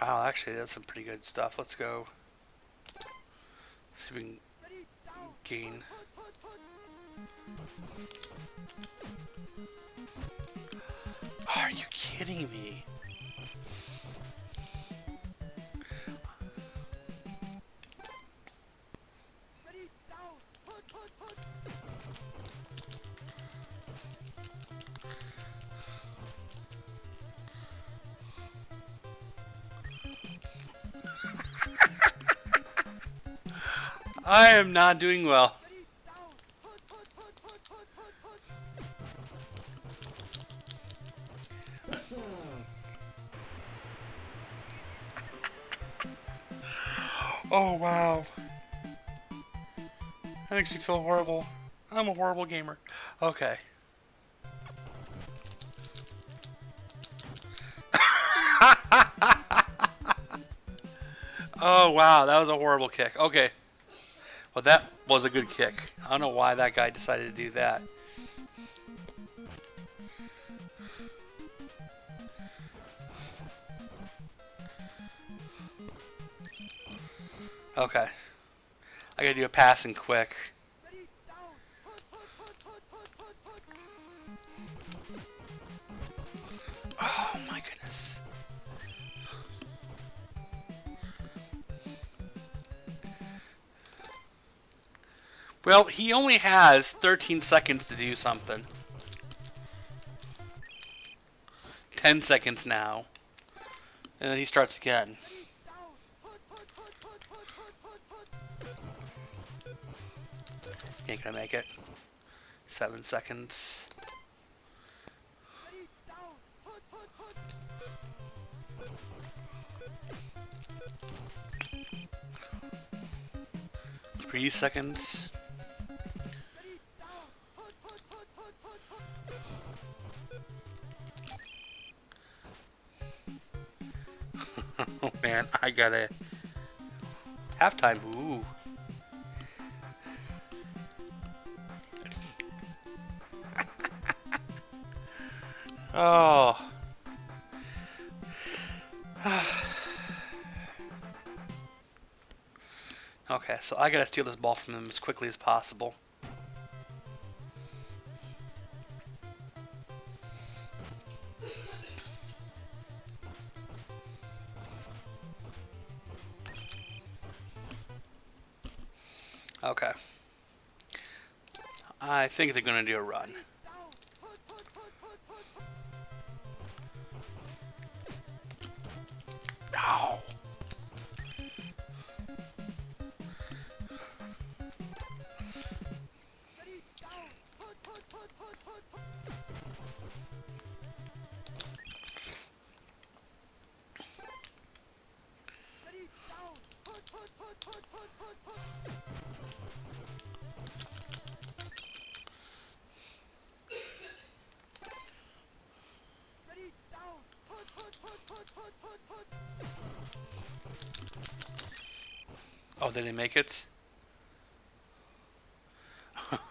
Wow, actually, that's some pretty good stuff. Let's go. See if we can gain. Are you kidding me? I am not doing well. Oh, wow. That makes me feel horrible. I'm a horrible gamer. Okay. Oh, wow. That was a horrible kick. Okay. Well, that was a good kick. I don't know why that guy decided to do that. Okay. I gotta do a passing quick. Oh my goodness. Well, he only has 13 seconds to do something. 10 seconds now. And then he starts again. Ain't gonna make it. 7 seconds. Three seconds. Oh man, I gotta halftime. Ooh. Oh. Okay, so I gotta steal this ball from him as quickly as possible. Okay. I think they're gonna do a run. No. Oh, they didn't make it? They're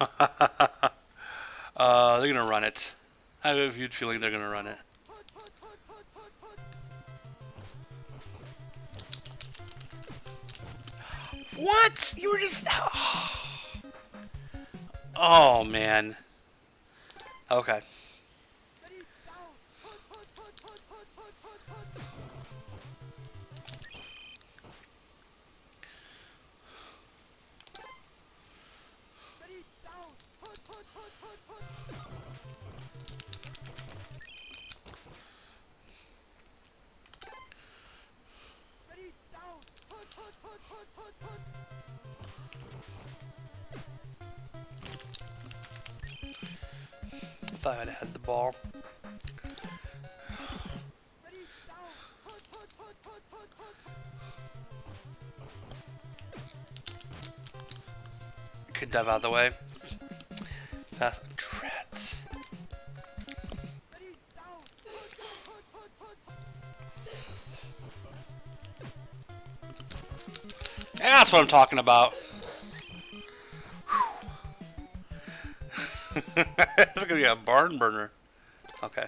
gonna run it. I have a huge feeling they're gonna run it. What? You were just... Oh, man. Okay. If I had had the ball. Could dive out of the way. Pass on Tret. That's what I'm talking about. It's gonna be a barn burner. Okay.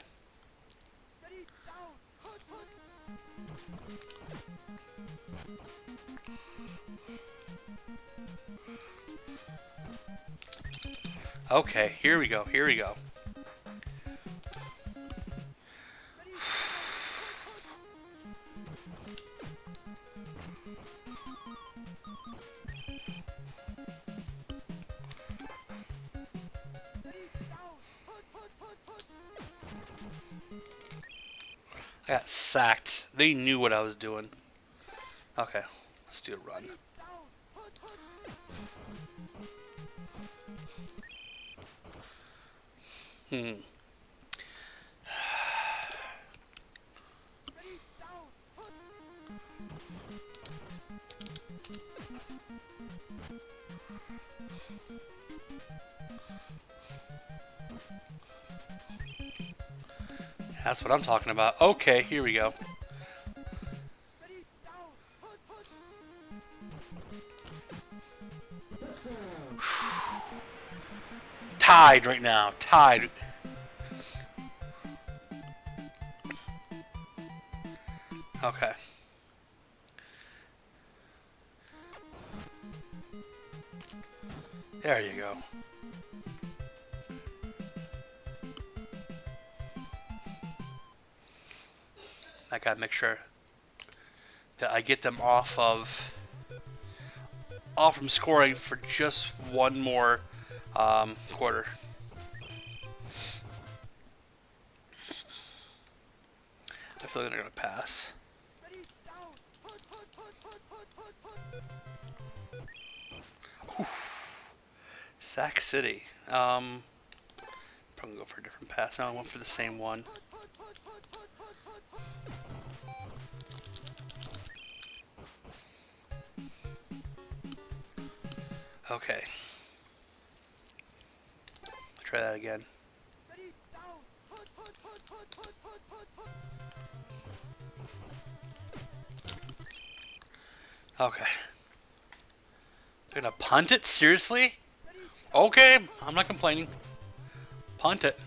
Okay, here we go, here we go. I got sacked. They knew what I was doing. Okay, let's do a run. That's what I'm talking about. Okay, here we go. Tied right now. Tied. Okay. There you go. I gotta make sure that I get them off from scoring for just one more quarter. I feel like they're gonna pass. Sac City. Probably go for a different pass. No, I went for the same one. Okay. Try that again. Okay. They're gonna punt it? Seriously? Okay, I'm not complaining. Punt it.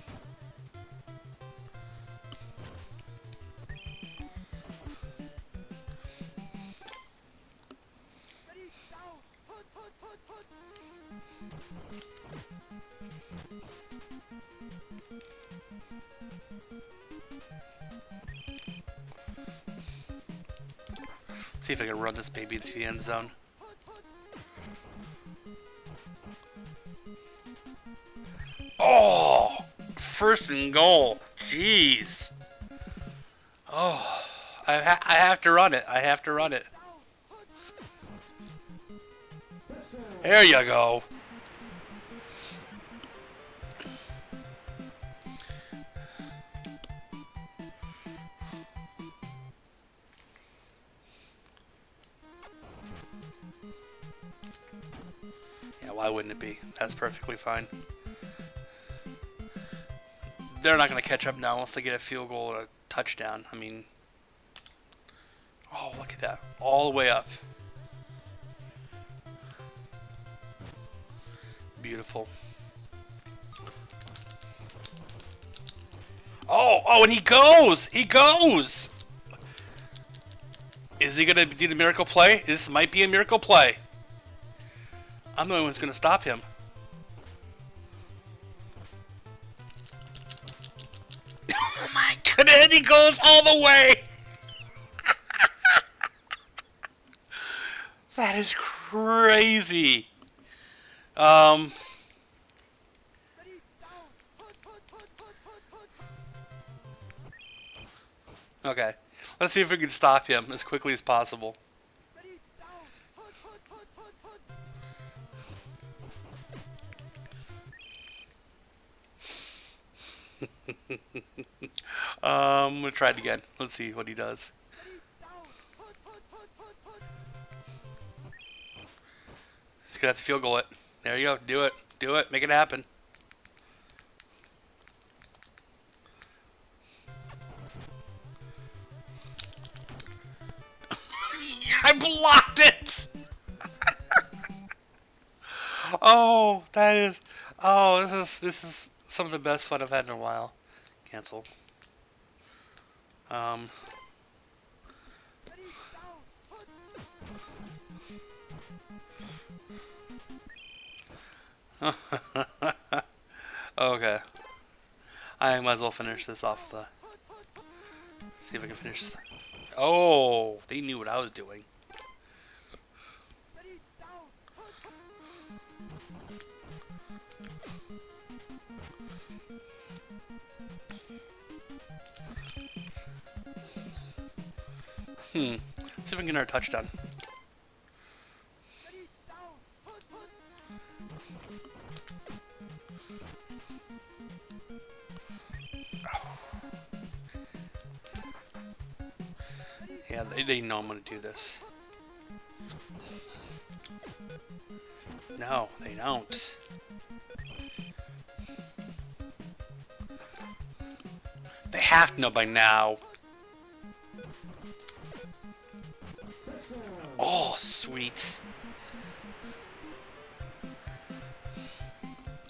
See if I can run this baby into the end zone. Oh! First and goal. Jeez. Oh. I have to run it. I have to run it. There you go. Yeah, why wouldn't it be? That's perfectly fine. They're not going to catch up now unless they get a field goal or a touchdown. I mean, oh, look at that. All the way up. Beautiful. Oh, and he goes! He goes! Is he going to do the miracle play? This might be a miracle play. I'm the only one who's going to stop him. Oh my goodness, he goes all the way! That is crazy. Okay. Let's see if we can stop him as quickly as possible. I'm gonna try it again. Let's see what he does. He's gonna have to field goal it. There you go. Do it. Do it. Make it happen. I blocked it! Oh, that is... Oh, this is some of the best fun I've had in a while. Cancel. Okay. I might as well finish this off the... See if I can finish this. Oh, they knew what I was doing. Let's see if we can get our touchdown. Yeah, they know I'm going to do this. No, they don't. They have to know by now. Oh, sweet.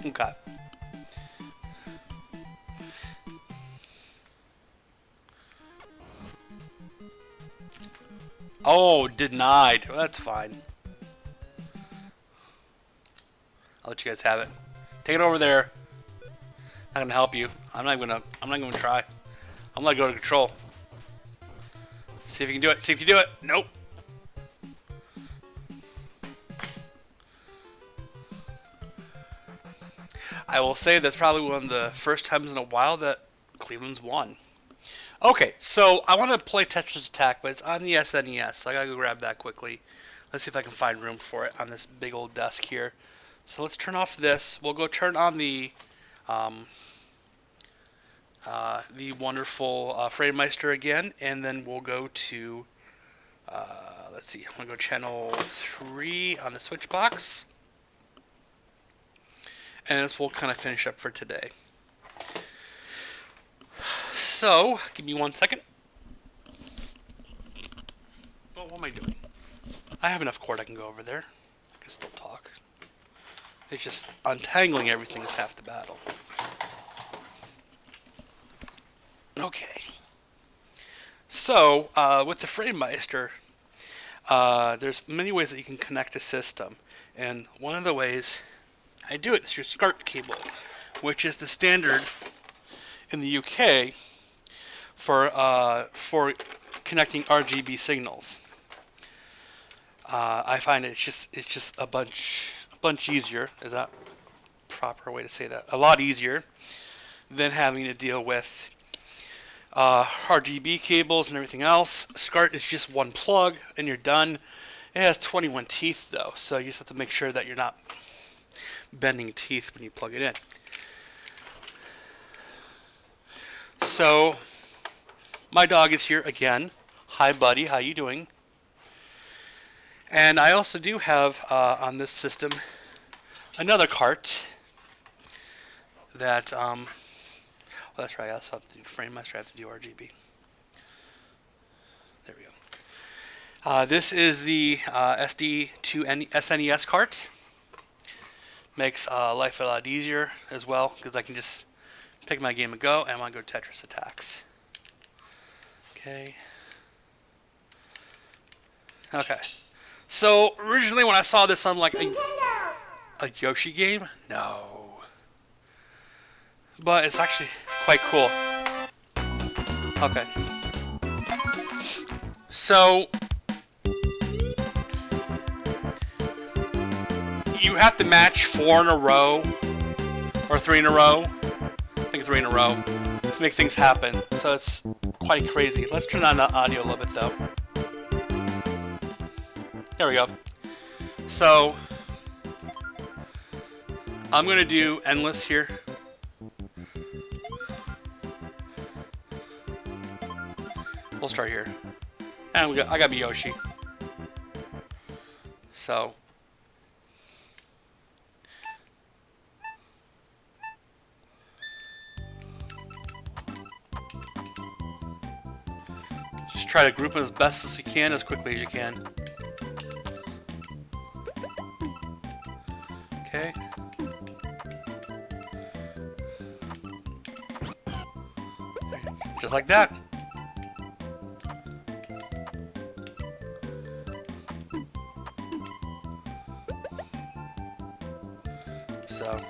Okay. Oh, denied. Well, that's fine. I'll let you guys have it. Take it over there. Not gonna help you. I'm not gonna try. I'm gonna go to control. See if you can do it. See if you do it. Nope. I will say that's probably one of the first times in a while that Cleveland's won. Okay, so I want to play Tetris Attack, but it's on the SNES, so I gotta go grab that quickly. Let's see if I can find room for it on this big old desk here. So let's turn off this. We'll go turn on the wonderful Framemeister again, and then we'll go to, let's see, I'm going to go channel 3 on the switch box. And this will kind of finish up for today. So, give me 1 second. Oh, what am I doing? I have enough cord I can go over there. I can still talk. It's just untangling everything is half the battle. Okay. So, with the Framemeister, there's many ways that you can connect a system. And one of the ways I do it is your SCART cable, which is the standard in the UK for connecting RGB signals. I find it's just a bunch easier. Is that a proper way to say that? A lot easier than having to deal with RGB cables and everything else. SCART is just one plug and you're done. It has 21 teeth though, so you just have to make sure that you're not bending teeth when you plug it in. So my dog is here again. Hi buddy, how you doing? And I also do have on this system another cart that well, that's right, I also have to do Framemeister, I have to do RGB. There we go. This is the SD to SNES cart. Makes life a lot easier as well, because I can just pick my game and go, and I want to go Tetris Attacks. Okay. Okay. So, originally when I saw this, I'm like, a Yoshi game? No. But it's actually quite cool. Okay. So, you have to match 4 in a row, or 3 in a row. I think 3 in a row to make things happen. So it's quite crazy. Let's turn on the audio a little bit though. There we go. So I'm gonna do endless here. We'll start here, and I gotta be Yoshi. So. Just try to group it as best as you can, as quickly as you can. Okay. Just like that. So.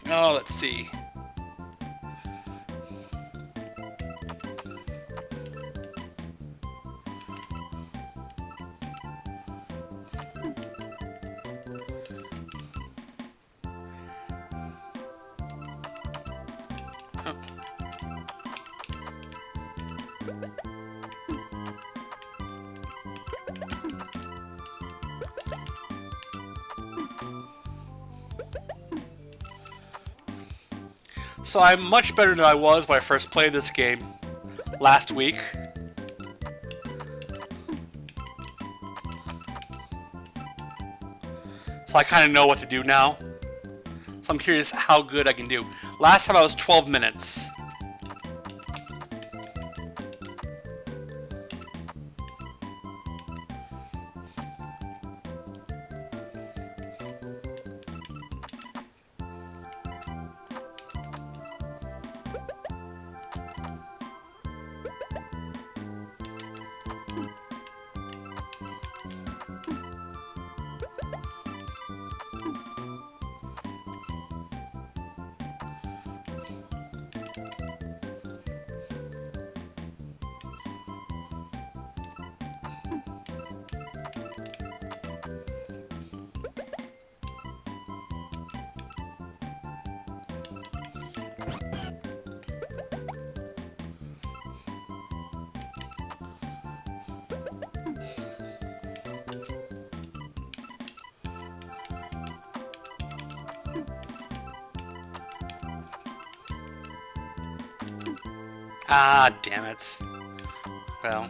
Oh, let's see. So I'm much better than I was when I first played this game last week. So I kind of know what to do now. So I'm curious how good I can do. Last time I was 12 minutes. Ah, damn it. Well.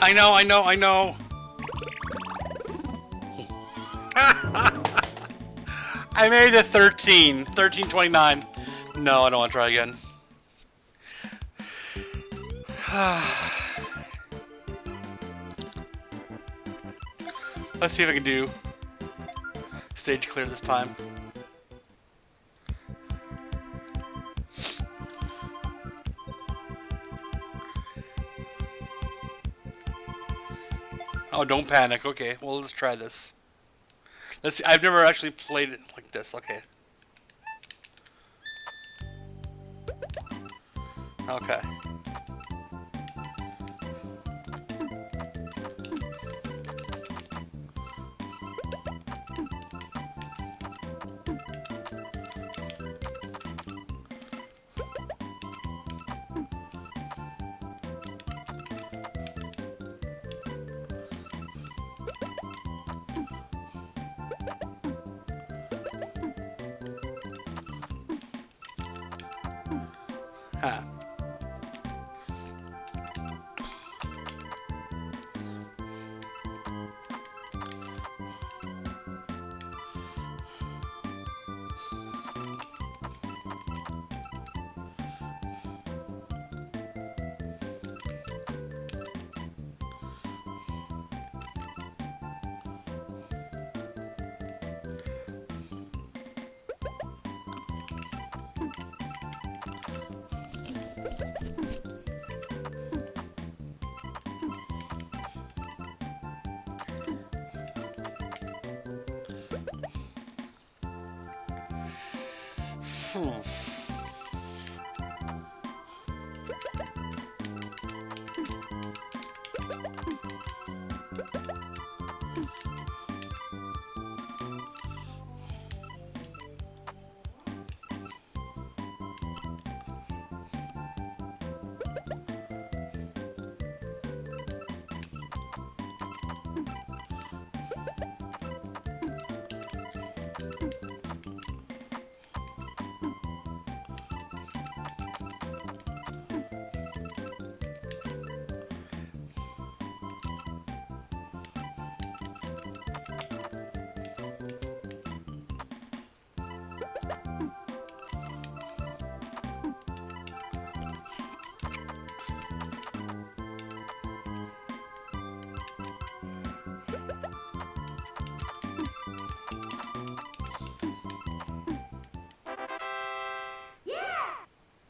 I know, I know, I know. I made it 13. 13:29. No, I don't want to try again. Let's see if I can do stage clear this time. Oh, don't panic. Okay, well, let's try this. Let's see. I've never actually played it like this. Okay. Okay. Huh.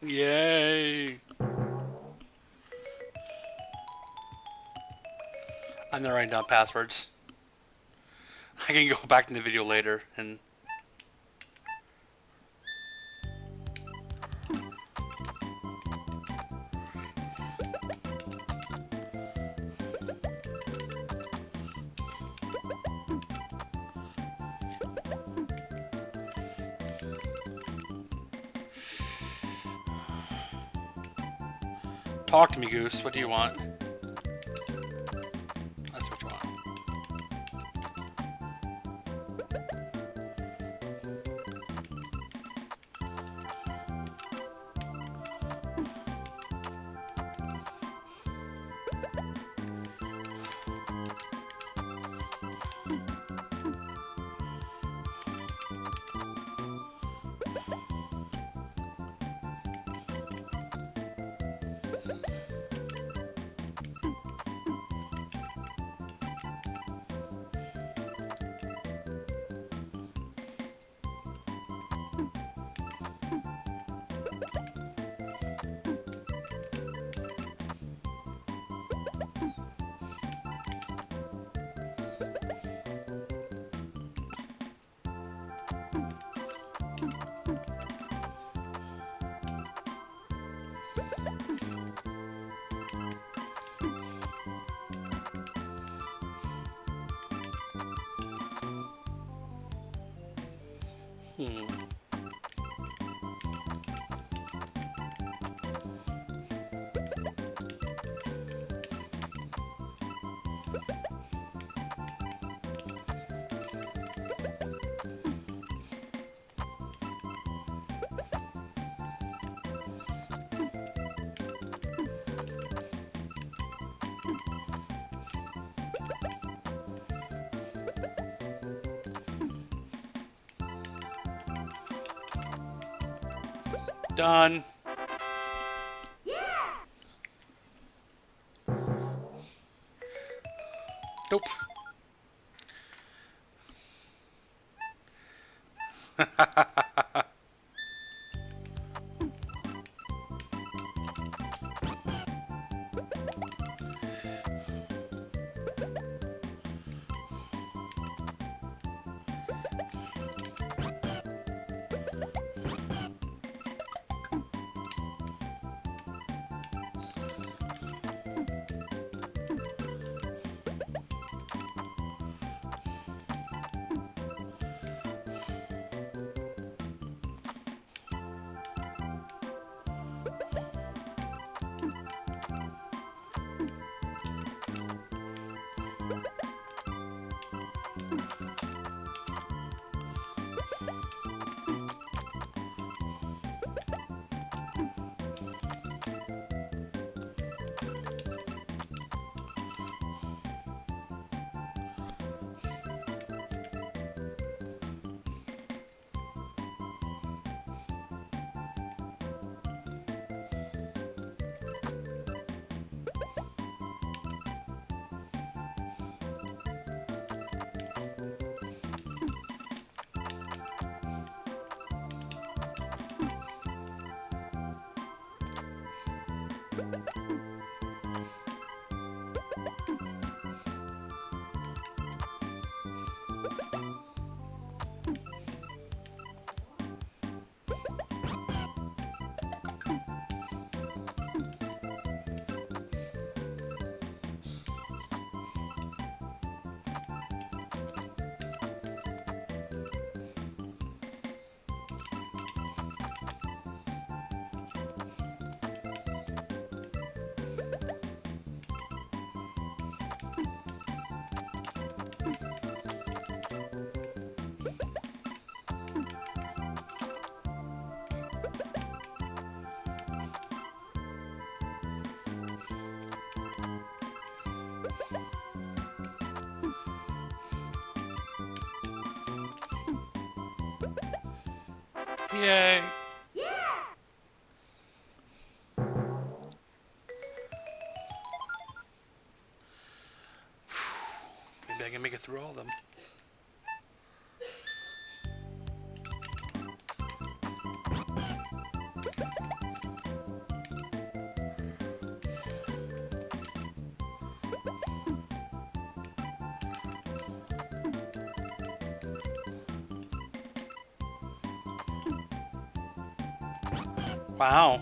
Yay! I'm not writing down passwords. I can go back in the video later and... Talk to me, Goose. What do you want? That's what you want. Done. Nope. Yay. Maybe I can make it through all of them. Wow.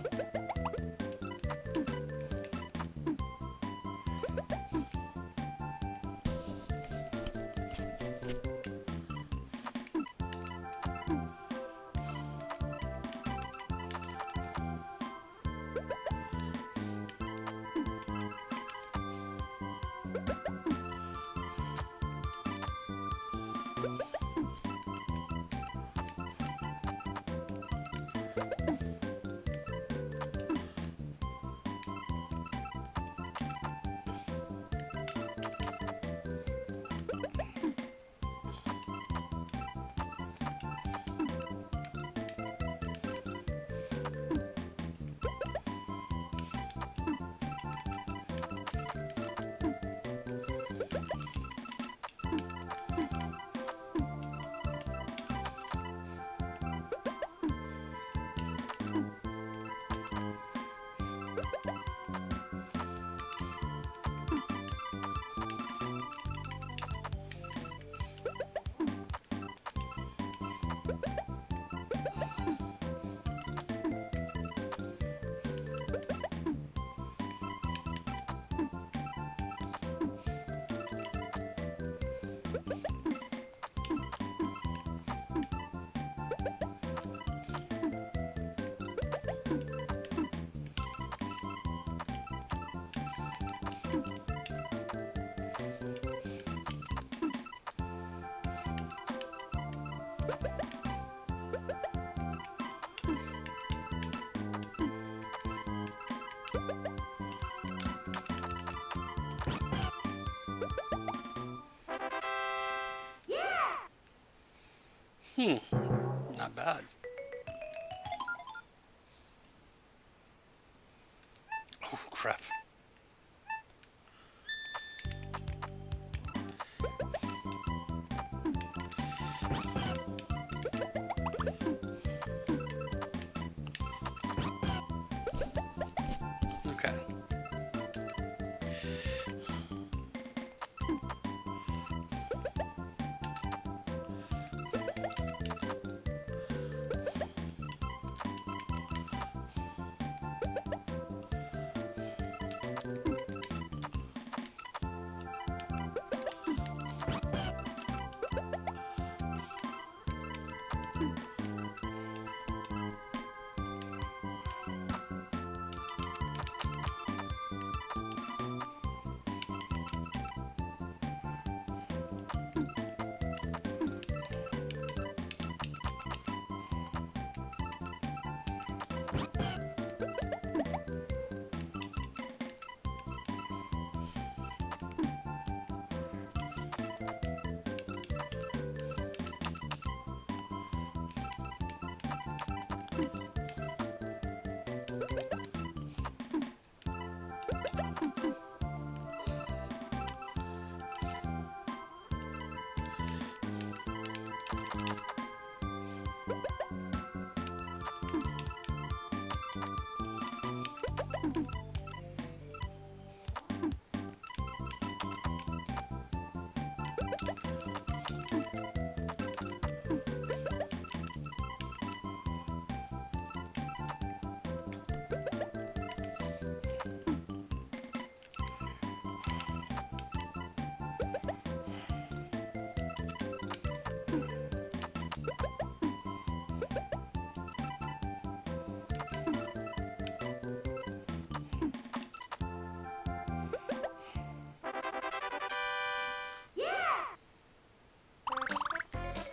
Not bad. crap. Okay.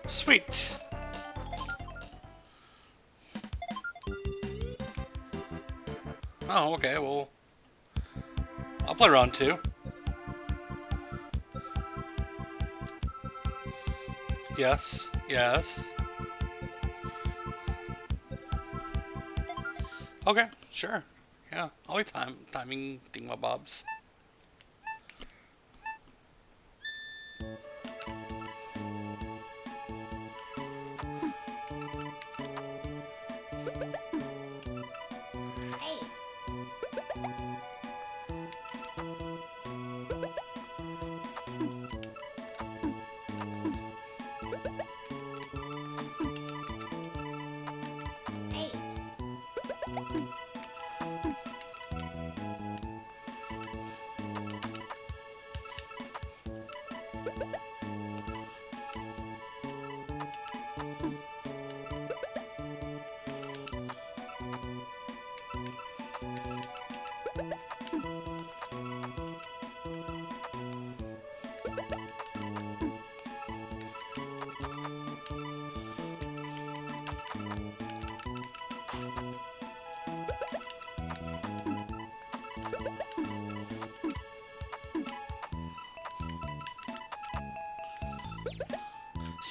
Sweet. Oh, okay, well, I'll play round 2. Yes, yes. Okay, sure. Yeah, I'll be timing thingamabobs.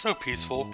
So peaceful.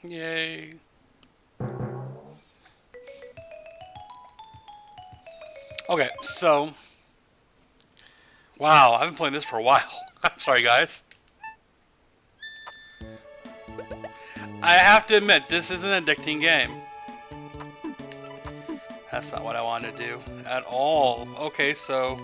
Yay. Okay, so... Wow, I've been playing this for a while. I'm sorry, guys. I have to admit, this is an addicting game. That's not what I wanted to do at all. Okay, so...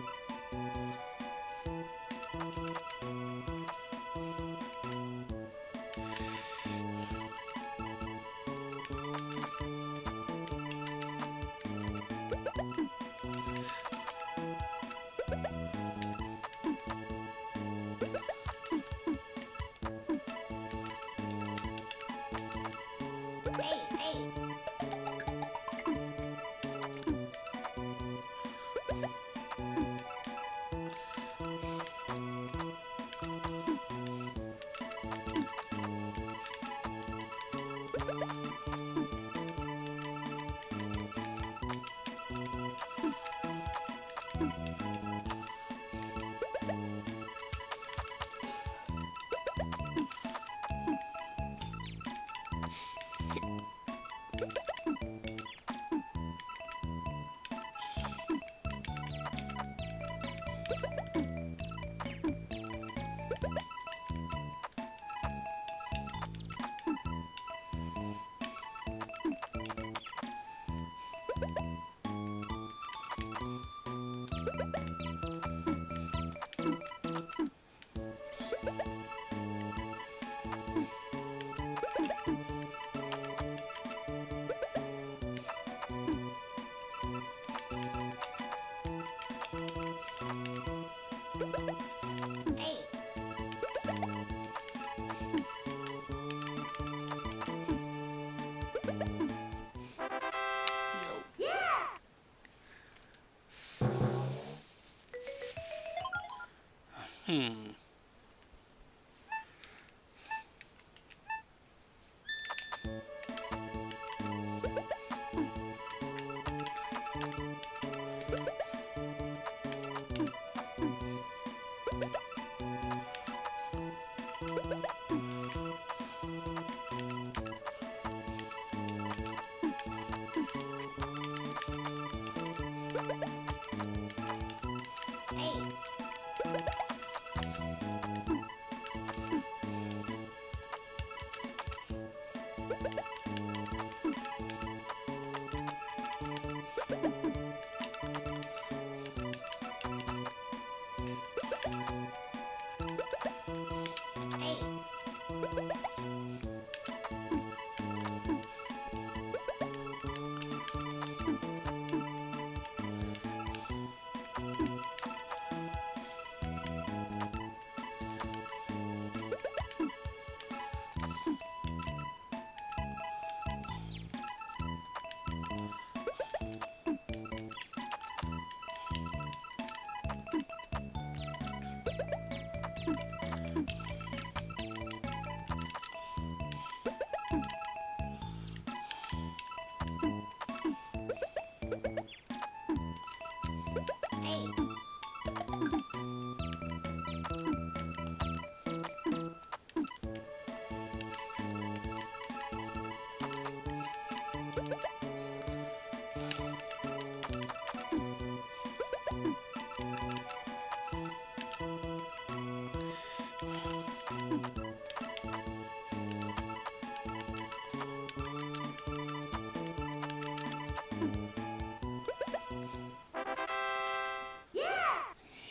Hmm.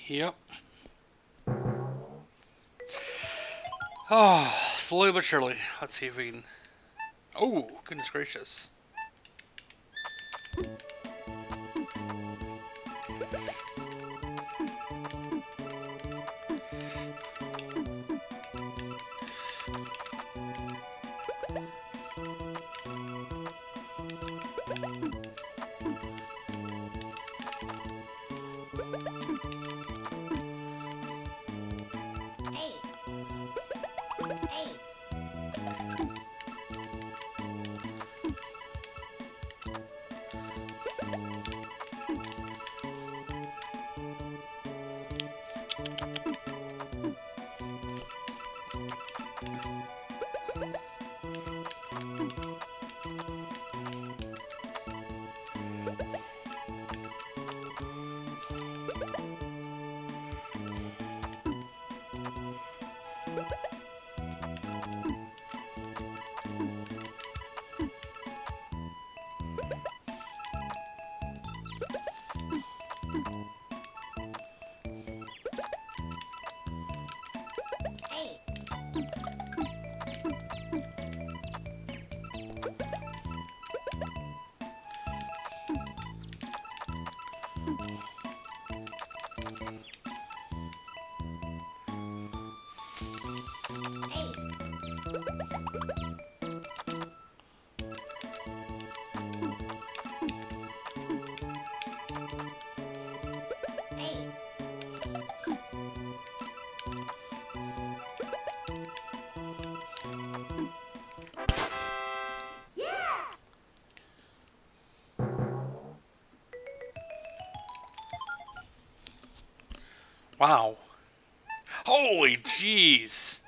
Yep. Oh, slowly but surely. Let's see if we can... Oh, goodness gracious. Wow. Holy jeez.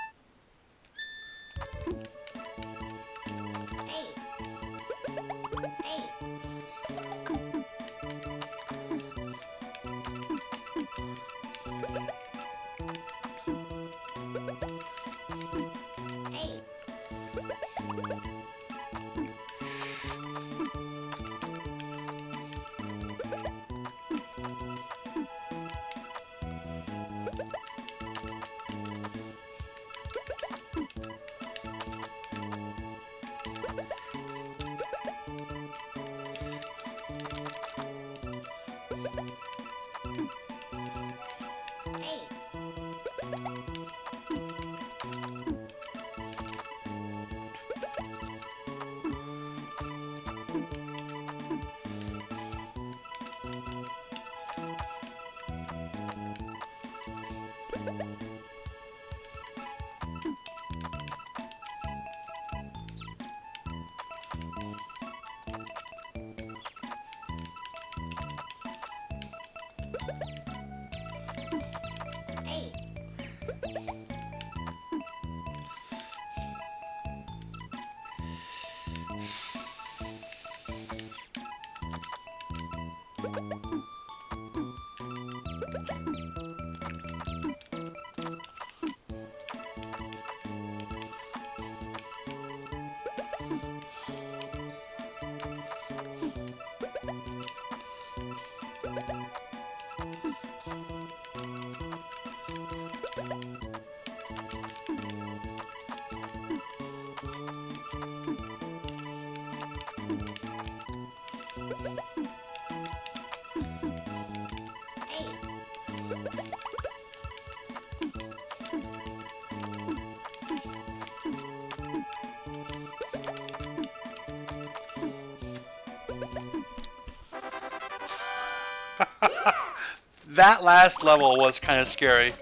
That last level was kind of scary.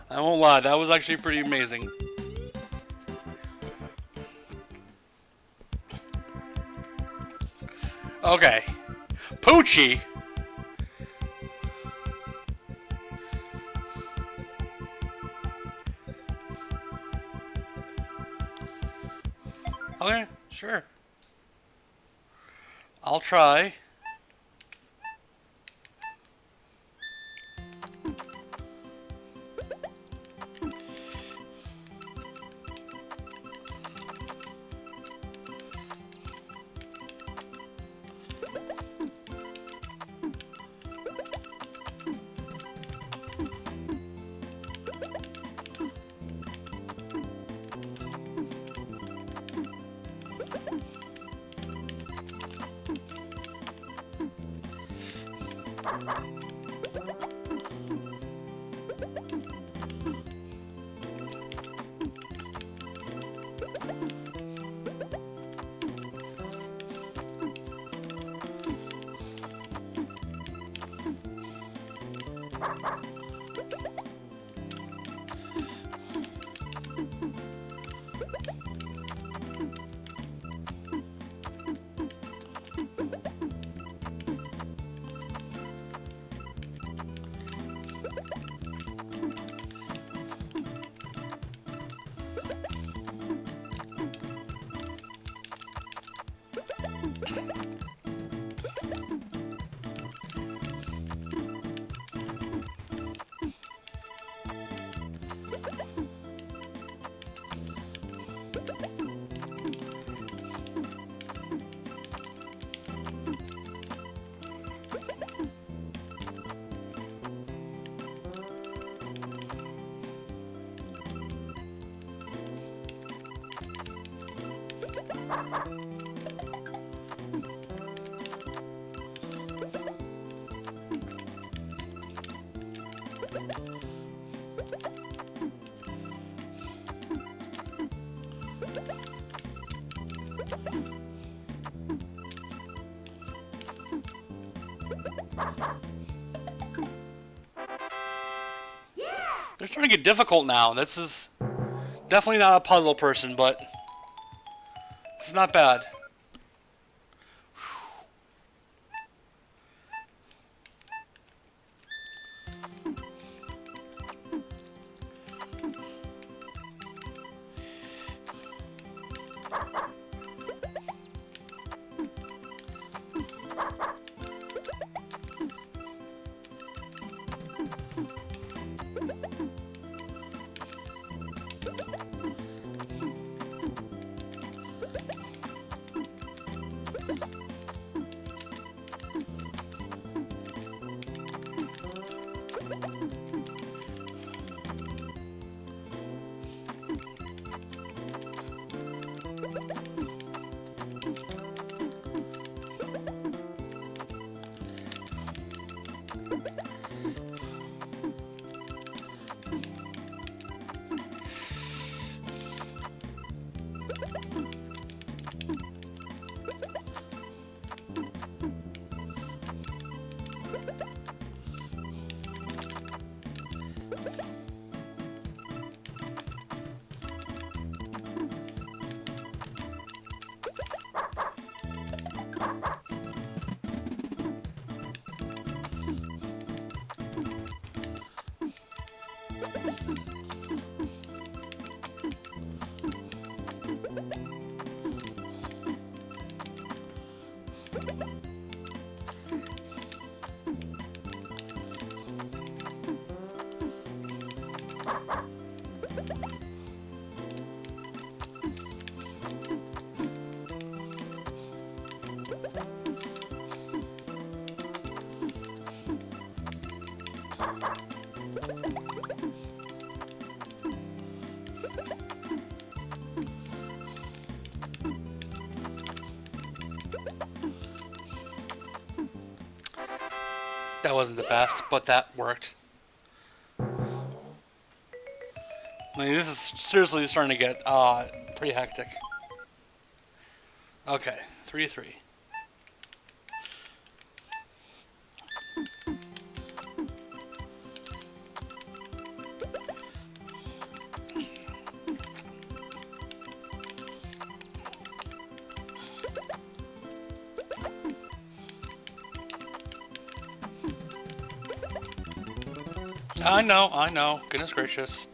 I won't lie, that was actually pretty amazing. Okay. Poochie! Okay, sure. I'll try. They're starting to get difficult now. This is definitely not a puzzle person, but this is not bad. That wasn't the best, but that worked. I mean, this is seriously starting to get pretty hectic. Okay, 3-3. I know. Goodness gracious.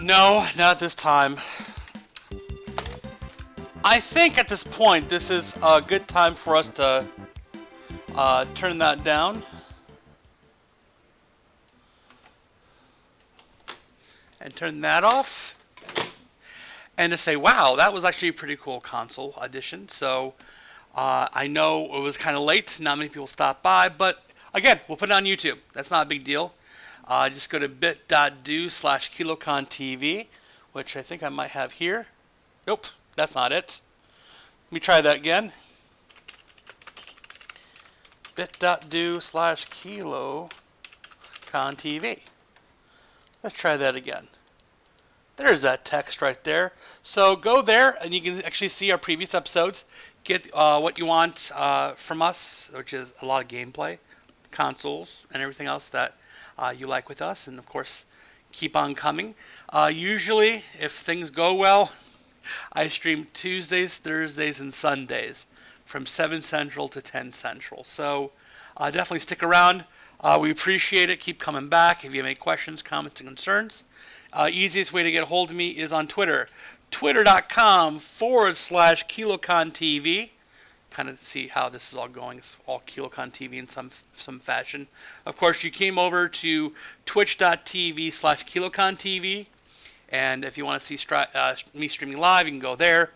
No, not this time. I think at this point, this is a good time for us to turn that down. And turn that off. And to say, wow, that was actually a pretty cool console edition. So I know it was kind of late. Not many people stopped by. But again, we'll put it on YouTube. That's not a big deal. Just go to bit.do/KiloconTV, which I think I might have here. Nope, that's not it. Let me try that again. bit.do/KiloconTV. Let's try that again. There's that text right there. So go there and you can actually see our previous episodes. Get what you want from us, which is a lot of gameplay, consoles, and everything else that you like with us. And of course, keep on coming. Usually, if things go well, I stream Tuesdays, Thursdays, and Sundays from 7 Central to 10 Central. So definitely stick around. We appreciate it. Keep coming back. If you have any questions, comments, and concerns, easiest way to get a hold of me is on Twitter. Twitter.com/KiloConTV. Kind of see how this is all going. It's all KiloCon TV in some fashion. Of course, you came over to twitch.tv/KiloCon TV. And if you want to see me streaming live, you can go there.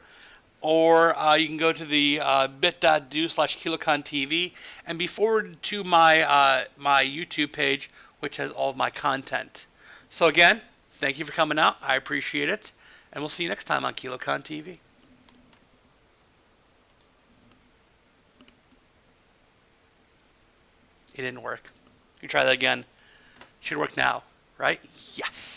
Or you can go to the bit.do/KiloCon TV and be forwarded to my YouTube page, which has all of my content. So again, thank you for coming out. I appreciate it. And we'll see you next time on KiloCon TV. It didn't work. You try that again. Should work now, right? Yes.